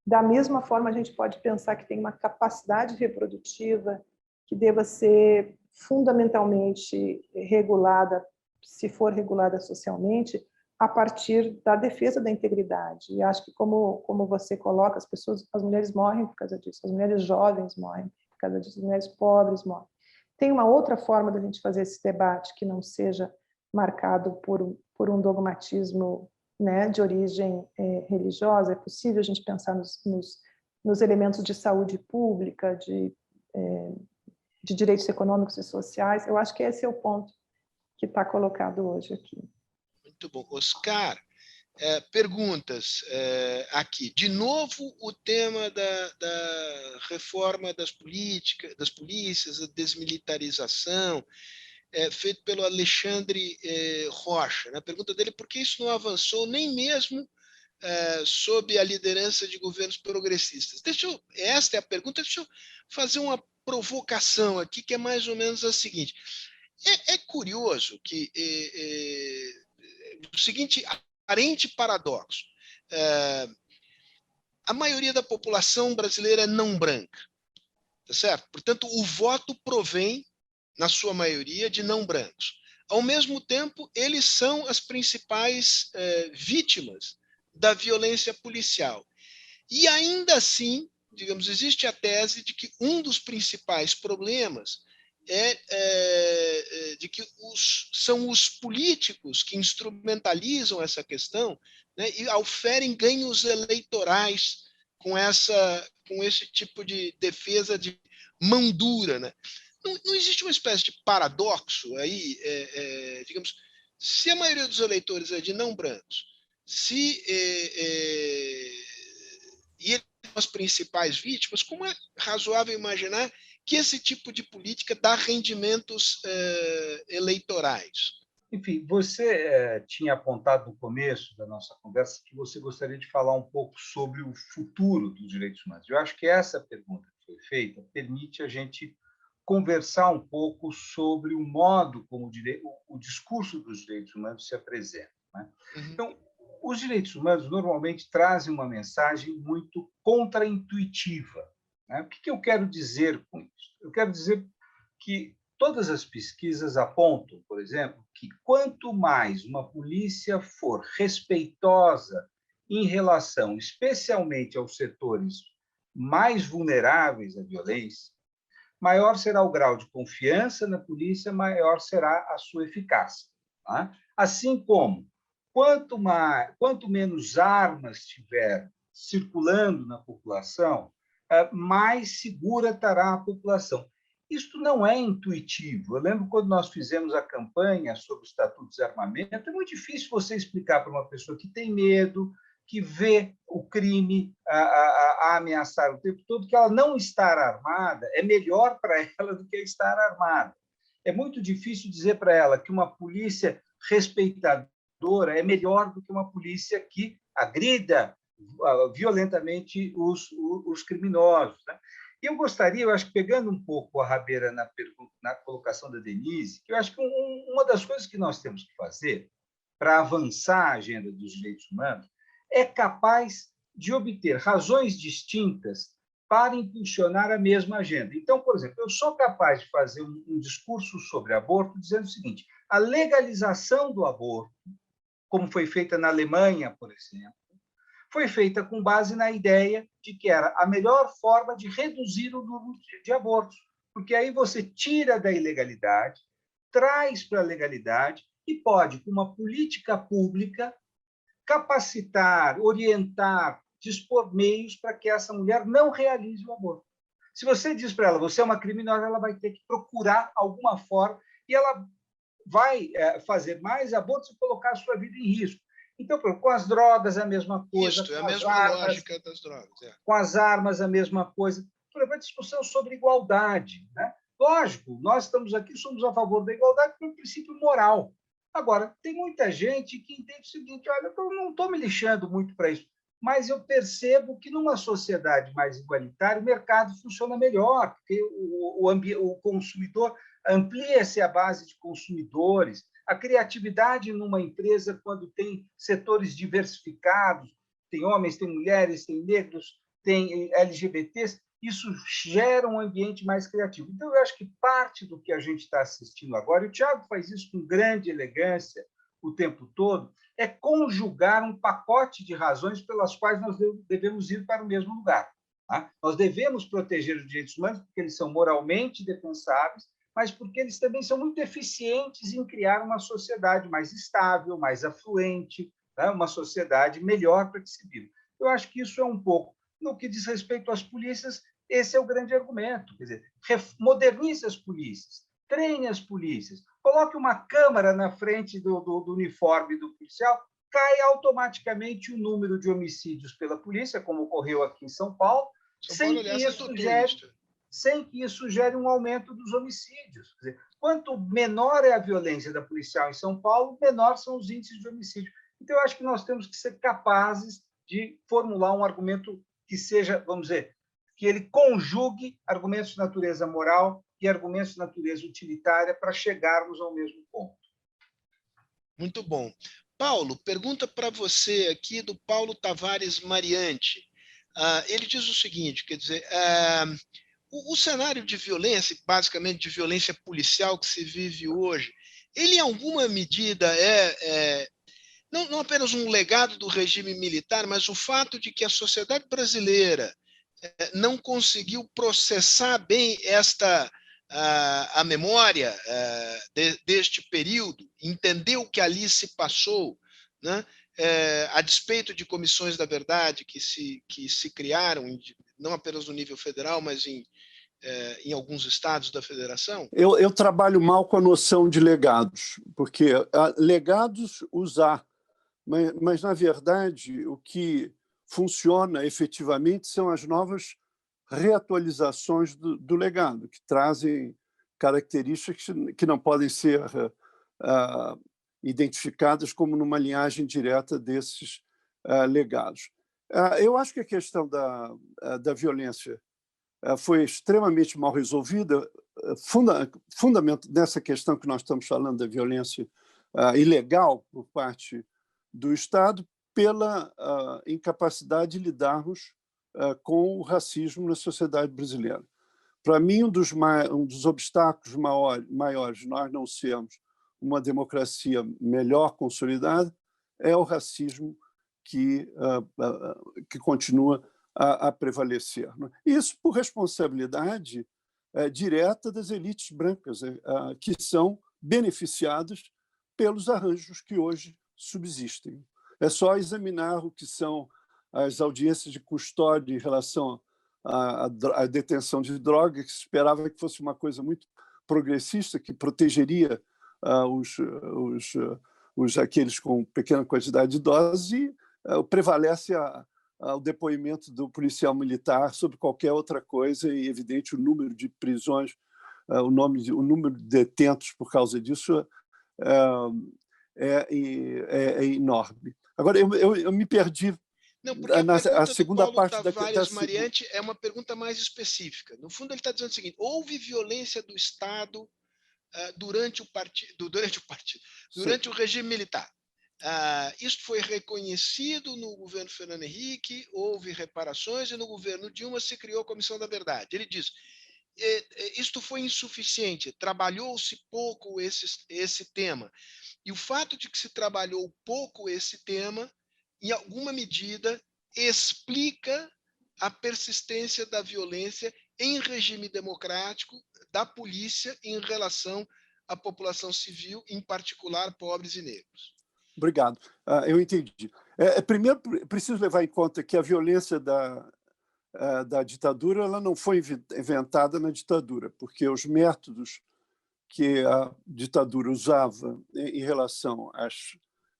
Speaker 3: Da mesma forma, a gente pode pensar que tem uma capacidade reprodutiva que deva ser fundamentalmente regulada, se for regulada socialmente, a partir da defesa da integridade. E acho que, como você coloca, as mulheres morrem por causa disso, as mulheres jovens morrem por causa disso, as mulheres pobres morrem. Tem uma outra forma da gente fazer esse debate que não seja marcado por um dogmatismo, né, de origem religiosa. É possível a gente pensar nos elementos de saúde pública, de direitos econômicos e sociais. Eu acho que esse é o ponto que está colocado hoje aqui.
Speaker 1: Muito bom. Oscar, perguntas aqui. De novo, o tema da reforma das polícias, a desmilitarização, feito pelo Alexandre Rocha. A pergunta dele é por que isso não avançou nem mesmo sob a liderança de governos progressistas. Esta é a pergunta. Deixa eu fazer uma provocação aqui, que é mais ou menos a seguinte. É curioso que o seguinte aparente paradoxo. A maioria da população brasileira é não branca, tá certo? Portanto, o voto provém, na sua maioria, de não brancos. Ao mesmo tempo, eles são as principais vítimas da violência policial. E ainda assim, digamos, existe a tese de que um dos principais problemas de que são os políticos que instrumentalizam essa questão, né, e auferem ganhos eleitorais com esse tipo de defesa de mão dura, né? Não existe uma espécie de paradoxo aí, digamos, se a maioria dos eleitores é de não brancos, e eles são as principais vítimas, como é razoável imaginar que esse tipo de política dá rendimentos eleitorais?
Speaker 2: Enfim, você tinha apontado no começo da nossa conversa que você gostaria de falar um pouco sobre o futuro dos direitos humanos. Eu acho que essa pergunta que foi feita permite a gente conversar um pouco sobre o modo como o discurso dos direitos humanos se apresenta, né? Então, os direitos humanos normalmente trazem uma mensagem muito contraintuitiva, né? O que eu quero dizer com isso? Eu quero dizer que todas as pesquisas apontam, por exemplo, que quanto mais uma polícia for respeitosa em relação, especialmente aos setores mais vulneráveis à violência, maior será o grau de confiança na polícia, maior será a sua eficácia. Tá? Assim como, quanto menos armas tiver circulando na população, mais segura estará a população. Isto não é intuitivo. Eu lembro quando nós fizemos a campanha sobre o Estatuto de Desarmamento, é muito difícil você explicar para uma pessoa que tem medo, que vê o crime a ameaçar o tempo todo, que ela não estar armada é melhor para ela do que estar armada. É muito difícil dizer para ela que uma polícia respeitadora é melhor do que uma polícia que agrida violentamente os criminosos, né? E eu gostaria, eu acho que pegando um pouco a rabeira na colocação da Denise, que eu acho que uma das coisas que nós temos que fazer para avançar a agenda dos direitos humanos é capaz de obter razões distintas para impulsionar a mesma agenda. Então, por exemplo, eu sou capaz de fazer um discurso sobre aborto dizendo o seguinte: a legalização do aborto, como foi feita na Alemanha, por exemplo, foi feita com base na ideia de que era a melhor forma de reduzir o número de abortos, porque aí você tira da ilegalidade, traz para a legalidade e pode, com uma política pública, capacitar, orientar, dispor meios para que essa mulher não realize o aborto. Se você diz para ela, você é uma criminosa, ela vai ter que procurar alguma forma e ela vai fazer mais abortos e colocar a sua vida em risco. Então, com as drogas, a mesma coisa.
Speaker 1: Isso, é a mesma lógica das drogas.
Speaker 2: Com as armas, a mesma coisa. Por exemplo, a discussão sobre igualdade, né? Lógico, nós estamos aqui, somos a favor da igualdade por um princípio moral. Agora, tem muita gente que entende o seguinte: olha, eu não estou me lixando muito para isso, mas eu percebo que numa sociedade mais igualitária o mercado funciona melhor, porque o consumidor amplia-se a base de consumidores, a criatividade numa empresa, quando tem setores diversificados, tem homens, tem mulheres, tem negros, tem LGBTs, isso gera um ambiente mais criativo. Então, eu acho que parte do que a gente está assistindo agora, e o Tiago faz isso com grande elegância o tempo todo, é conjugar um pacote de razões pelas quais nós devemos ir para o mesmo lugar. Tá? Nós devemos proteger os direitos humanos porque eles são moralmente defensáveis, mas porque eles também são muito eficientes em criar uma sociedade mais estável, mais afluente, tá? Uma sociedade melhor para que se viva. Eu acho que isso é um pouco. No que diz respeito às polícias, esse é o grande argumento. Quer dizer, modernize as polícias, treine as polícias, coloque uma câmera na frente do uniforme do policial, cai automaticamente o número de homicídios pela polícia, como ocorreu aqui em São Paulo, sem que isso gere um aumento dos homicídios. Quer dizer, quanto menor é a violência da policial em São Paulo, menor são os índices de homicídio. Então, eu acho que nós temos que ser capazes de formular um argumento que seja, vamos dizer, que ele conjugue argumentos de natureza moral e argumentos de natureza utilitária para chegarmos ao mesmo ponto.
Speaker 1: Muito bom. Paulo, pergunta para você aqui do Paulo Tavares Mariante. Ele diz o seguinte, quer dizer, o cenário de violência, basicamente de violência policial que se vive hoje, ele em alguma medida não apenas um legado do regime militar, mas o fato de que a sociedade brasileira não conseguiu processar bem a memória deste período, entender o que ali se passou, né? A despeito de comissões da verdade que se criaram, não apenas no nível federal, mas em alguns estados da federação?
Speaker 4: Eu trabalho mal com a noção de legados, porque legados usar, mas, na verdade, o que funciona efetivamente são as novas reatualizações do legado, que trazem características que não podem ser identificadas como numa linhagem direta desses legados. Eu acho que a questão da violência foi extremamente mal resolvida, nessa questão que nós estamos falando da violência ilegal por parte do Estado, pela incapacidade de lidarmos com o racismo na sociedade brasileira. Para mim, um dos obstáculos maiores de nós não sermos uma democracia melhor consolidada é o racismo que continua a prevalecer. Isso por responsabilidade direta das elites brancas, que são beneficiadas pelos arranjos que hoje subsistem. É só examinar o que são as audiências de custódia em relação à detenção de droga, que se esperava que fosse uma coisa muito progressista, que protegeria aqueles com pequena quantidade de doses, e prevalece o depoimento do policial militar sobre qualquer outra coisa, e, evidente, o número de prisões, o número de detentos por causa disso é enorme. Agora, eu me perdi.
Speaker 1: Não, porque a segunda parte da Tavares Mariante é uma pergunta mais específica. No fundo, ele está dizendo o seguinte: houve violência do Estado durante o regime militar. Isso foi reconhecido no governo Fernando Henrique, houve reparações, e no governo Dilma se criou a Comissão da Verdade. Ele diz: isto foi insuficiente, trabalhou-se pouco esse tema. E o fato de que se trabalhou pouco esse tema, em alguma medida, explica a persistência da violência em regime democrático da polícia em relação à população civil, em particular pobres e negros.
Speaker 4: Obrigado. Eu entendi. Primeiro, preciso levar em conta que a violência da ditadura ela não foi inventada na ditadura, porque os métodos que a ditadura usava em relação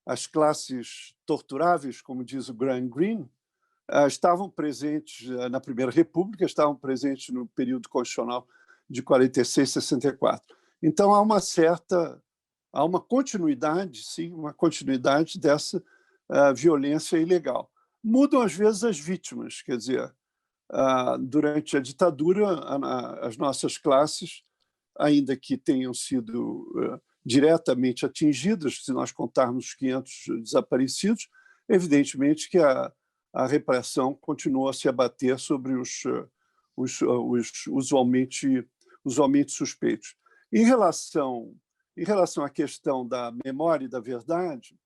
Speaker 4: às classes torturáveis, como diz o Graham Greene, estavam presentes na Primeira República, estavam presentes no período constitucional de 46 a 64. Então, há uma continuidade, sim, uma continuidade dessa violência ilegal. Mudam, às vezes, as vítimas, quer dizer, durante a ditadura, as nossas classes, ainda que tenham sido diretamente atingidas, se nós contarmos os 500 desaparecidos, evidentemente que a repressão continua a se abater sobre os usualmente suspeitos. Em relação à questão da memória e da verdade,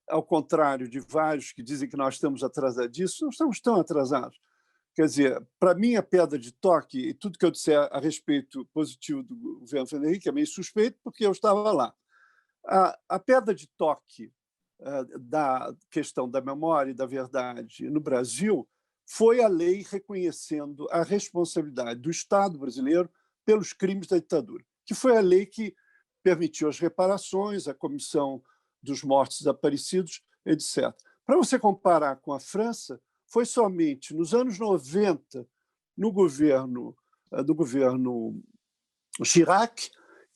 Speaker 4: ao contrário de vários que dizem que nós estamos atrasadíssimos, não estamos tão atrasados. Quer dizer, para mim, a pedra de toque, e tudo que eu disser a respeito positivo do governo Fernando Henrique é meio suspeito, porque eu estava lá. A pedra de toque da questão da memória e da verdade no Brasil foi a lei reconhecendo a responsabilidade do Estado brasileiro pelos crimes da ditadura, que foi a lei que permitiu as reparações, a comissão dos mortos desaparecidos, etc. Para você comparar com a França, foi somente nos anos 90, no governo Chirac,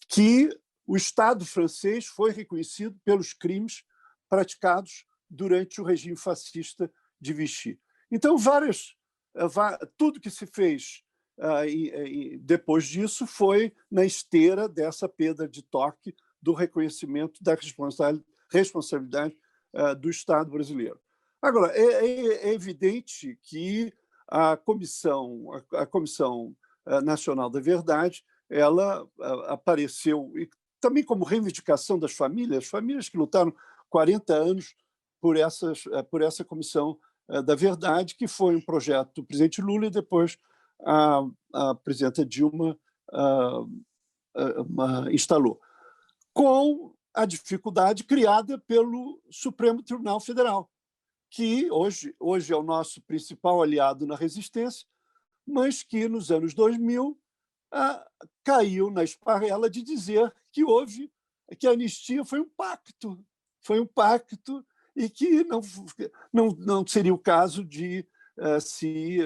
Speaker 4: que o Estado francês foi reconhecido pelos crimes praticados durante o regime fascista de Vichy. Então, tudo que se fez depois disso foi na esteira dessa pedra de toque do reconhecimento da responsabilidade do Estado brasileiro. Agora, é evidente que a Comissão Nacional da Verdade ela apareceu e também como reivindicação das famílias que lutaram 40 anos por essa Comissão da Verdade, que foi um projeto do presidente Lula e depois a presidenta Dilma instalou, com a dificuldade criada pelo Supremo Tribunal Federal, que hoje é o nosso principal aliado na resistência, mas que nos anos 2000 caiu na esparrela de dizer que a anistia foi um pacto e que não seria o caso de se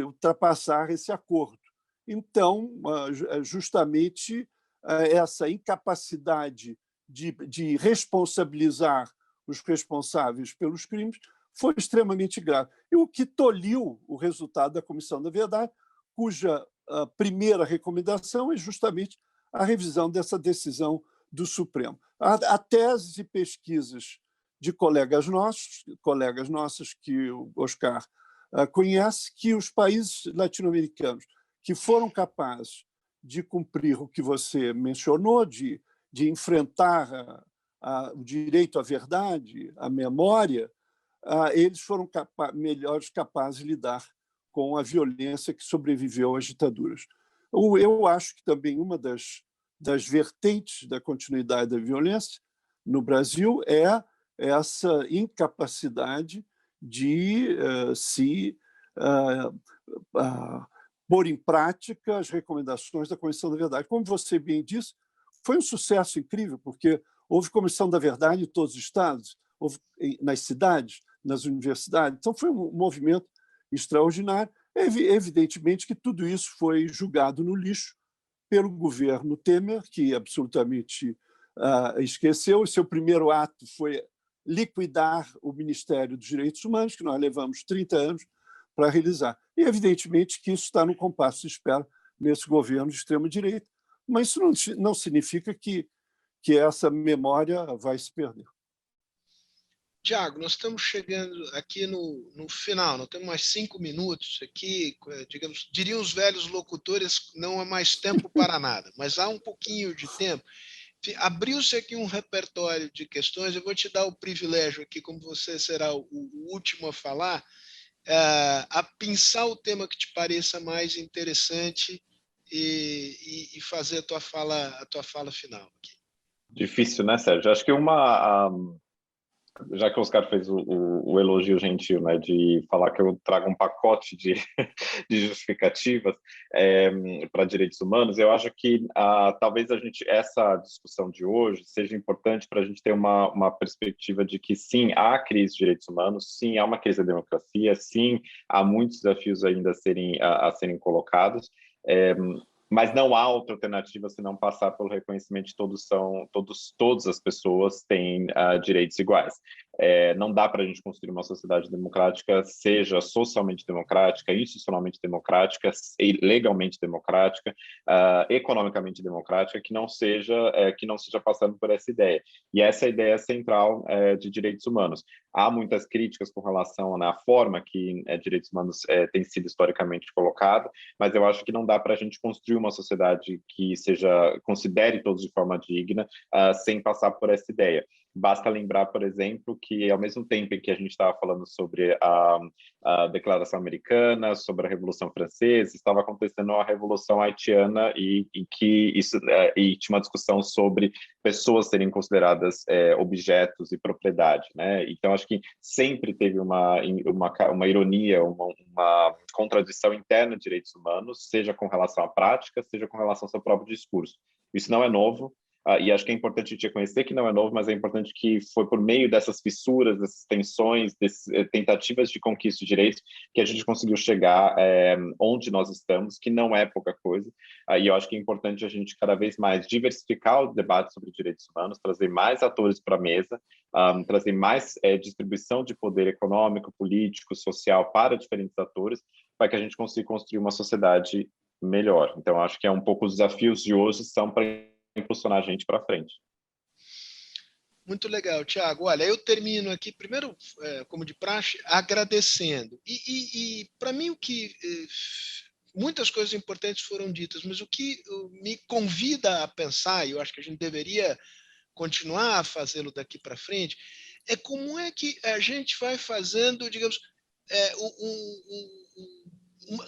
Speaker 4: ultrapassar esse acordo. Então, justamente essa incapacidade de responsabilizar os responsáveis pelos crimes foi extremamente grave. E o que tolhiu o resultado da Comissão da Verdade, cuja primeira recomendação é justamente a revisão dessa decisão do Supremo. Há teses e pesquisas de colegas nossas que o Oscar conhece, que os países latino-americanos que foram capazes de cumprir o que você mencionou, de enfrentar o direito à verdade, à memória, eles foram melhores capazes de lidar com a violência que sobreviveu às ditaduras. Eu acho que também uma das vertentes da continuidade da violência no Brasil é essa incapacidade de se pôr em prática as recomendações da Comissão da Verdade. Como você bem disse, foi um sucesso incrível, porque houve Comissão da Verdade em todos os estados, houve nas cidades, nas universidades. Então, foi um movimento extraordinário. Evidentemente que tudo isso foi julgado no lixo pelo governo Temer, que absolutamente esqueceu. O seu primeiro ato foi liquidar o Ministério dos Direitos Humanos, que nós levamos 30 anos para realizar. E, evidentemente, que isso está no compasso de espera nesse governo de extrema-direita, mas isso não significa que essa memória vai se perder.
Speaker 1: Tiago, nós estamos chegando aqui no final, nós temos mais 5 minutos aqui, digamos, diriam os velhos locutores, não há mais tempo para nada, mas há um pouquinho de tempo. Abriu-se aqui um repertório de questões, eu vou te dar o privilégio aqui, como você será o último a falar, a pensar o tema que te pareça mais interessante e fazer a tua fala final aqui.
Speaker 5: Difícil, né, Sérgio? Acho que já que o Oscar fez o elogio gentil, né, de falar que eu trago um pacote de, de justificativas para direitos humanos, eu acho que talvez essa discussão de hoje seja importante para a gente ter uma perspectiva de que sim, há crise de direitos humanos, sim, há uma crise da democracia, sim, há muitos desafios ainda a serem colocados, mas não há outra alternativa senão passar pelo reconhecimento de todas as pessoas têm direitos iguais. Não dá para a gente construir uma sociedade democrática, seja socialmente democrática, institucionalmente democrática, legalmente democrática, economicamente democrática, que não seja passando por essa ideia. E essa é a ideia central de direitos humanos. Há muitas críticas com relação à forma que direitos humanos têm sido historicamente colocado, mas eu acho que não dá para a gente construir uma sociedade que considere todos de forma digna, sem passar por essa ideia. Basta lembrar, por exemplo, que ao mesmo tempo em que a gente estava falando sobre a Declaração Americana, sobre a Revolução Francesa, estava acontecendo a Revolução Haitiana e tinha uma discussão sobre pessoas serem consideradas objetos e propriedade, né? Então acho que sempre teve uma ironia, uma contradição interna de direitos humanos, seja com relação à prática, seja com relação ao seu próprio discurso. Isso não é novo. E acho que é importante a gente reconhecer que não é novo, mas é importante que foi por meio dessas fissuras, dessas tensões, dessas tentativas de conquista de direitos, que a gente conseguiu chegar onde nós estamos, que não é pouca coisa. E eu acho que é importante a gente cada vez mais diversificar o debate sobre direitos humanos, trazer mais atores para a mesa, trazer mais distribuição de poder econômico, político, social para diferentes atores, para que a gente consiga construir uma sociedade melhor. Então, acho que é um pouco os desafios de hoje são para impulsionar a gente para frente.
Speaker 1: Muito legal, Tiago. Olha, eu termino aqui, primeiro, como de praxe, agradecendo. E para mim, muitas coisas importantes foram ditas, mas o que me convida a pensar, e eu acho que a gente deveria continuar a fazê-lo daqui para frente, é como é que a gente vai fazendo, digamos,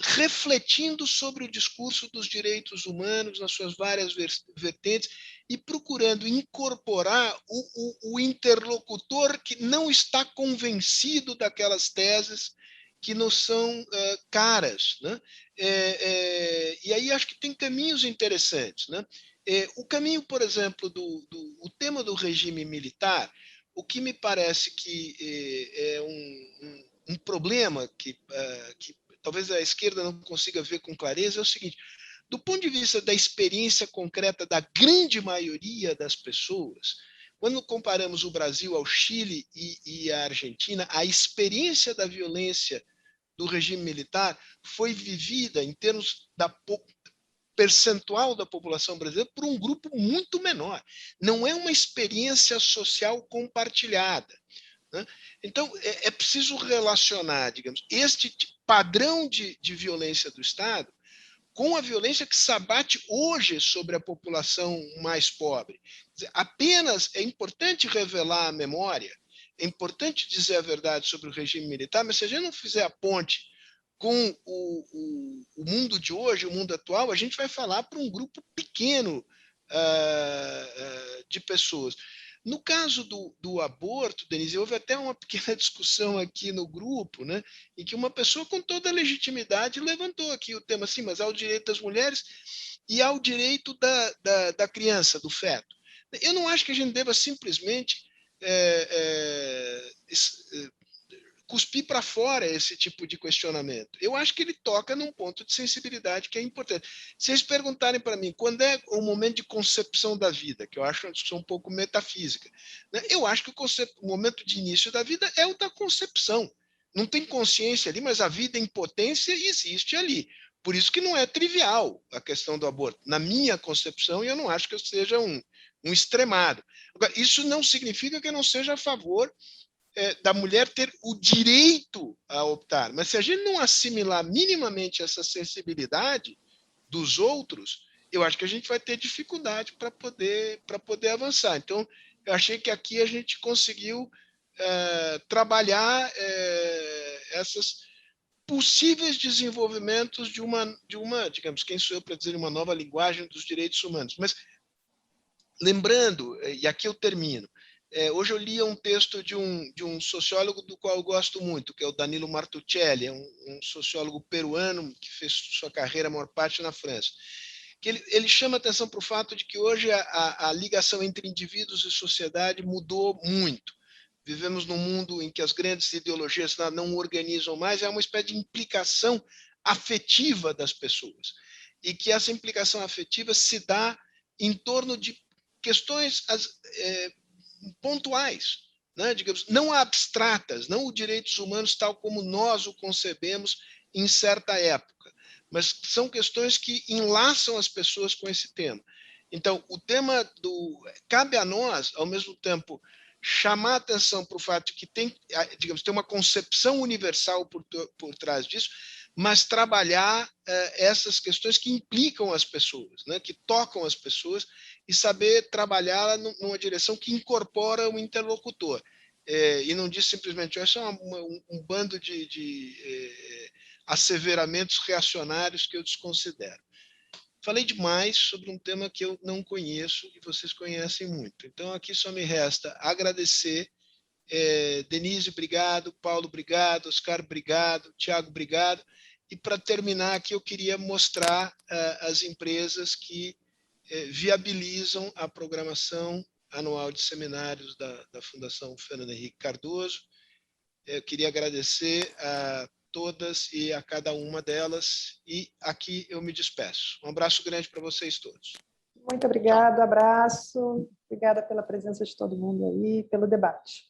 Speaker 1: refletindo sobre o discurso dos direitos humanos nas suas várias vertentes e procurando incorporar o interlocutor que não está convencido daquelas teses que nos são caras, né? E aí acho que tem caminhos interessantes, né? O caminho, por exemplo, o tema do regime militar, o que me parece que é um problema que talvez a esquerda não consiga ver com clareza, é o seguinte: do ponto de vista da experiência concreta da grande maioria das pessoas, quando comparamos o Brasil ao Chile e à Argentina, a experiência da violência do regime militar foi vivida, em termos da percentual da população brasileira, por um grupo muito menor. Não é uma experiência social compartilhada, né? Então, é preciso relacionar, digamos, este padrão de violência do Estado com a violência que se abate hoje sobre a população mais pobre. Apenas é importante revelar a memória, é importante dizer a verdade sobre o regime militar, mas se a gente não fizer a ponte com o mundo de hoje, o mundo atual, a gente vai falar para um grupo pequeno de pessoas. No caso do aborto, Denise, houve até uma pequena discussão aqui no grupo, né, em que uma pessoa com toda a legitimidade levantou aqui o tema assim, mas há o direito das mulheres e há o direito da criança, do feto. Eu não acho que a gente deva simplesmente cuspir para fora esse tipo de questionamento. Eu acho que ele toca num ponto de sensibilidade que é importante. Se eles perguntarem para mim quando é o momento de concepção da vida, que eu acho uma discussão um pouco metafísica, né? Eu acho que o momento de início da vida é o da concepção. Não tem consciência ali, mas a vida em potência existe ali. Por isso que não é trivial a questão do aborto, na minha concepção, e eu não acho que eu seja um extremado. Agora, isso não significa que eu não seja a favor da mulher ter o direito a optar. Mas se a gente não assimilar minimamente essa sensibilidade dos outros, eu acho que a gente vai ter dificuldade para poder avançar. Então, eu achei que aqui a gente conseguiu trabalhar essas possíveis desenvolvimentos de uma, digamos, quem sou eu para dizer uma nova linguagem dos direitos humanos. Mas lembrando, e aqui eu termino, Hoje eu li um texto de um sociólogo do qual eu gosto muito, que é o Danilo Martuchelli, é um sociólogo peruano que fez sua carreira, a maior parte, na França. Que ele chama atenção para o fato de que hoje a ligação entre indivíduos e sociedade mudou muito. Vivemos num mundo em que as grandes ideologias não organizam mais, é uma espécie de implicação afetiva das pessoas. E que essa implicação afetiva se dá em torno de questões pontuais, né? Digamos, não abstratas, não os direitos humanos tal como nós o concebemos em certa época, mas são questões que enlaçam as pessoas com esse tema. Então, o tema cabe a nós, ao mesmo tempo, chamar a atenção para o fato de que tem uma concepção universal por trás disso, mas trabalhar essas questões que implicam as pessoas, né, que tocam as pessoas, e saber trabalhá-la numa direção que incorpora o interlocutor. E não diz simplesmente, isso é um bando de asseveramentos reacionários que eu desconsidero. Falei demais sobre um tema que eu não conheço e vocês conhecem muito. Então, aqui só me resta agradecer. Denise, obrigado. Paulo, obrigado. Oscar, obrigado. Tiago, obrigado. E, para terminar aqui, eu queria mostrar as empresas que viabilizam a programação anual de seminários da Fundação Fernando Henrique Cardoso. Eu queria agradecer a todas e a cada uma delas, e aqui eu me despeço. Um abraço grande para vocês todos.
Speaker 3: Muito obrigada, abraço. Obrigada pela presença de todo mundo aí, pelo debate.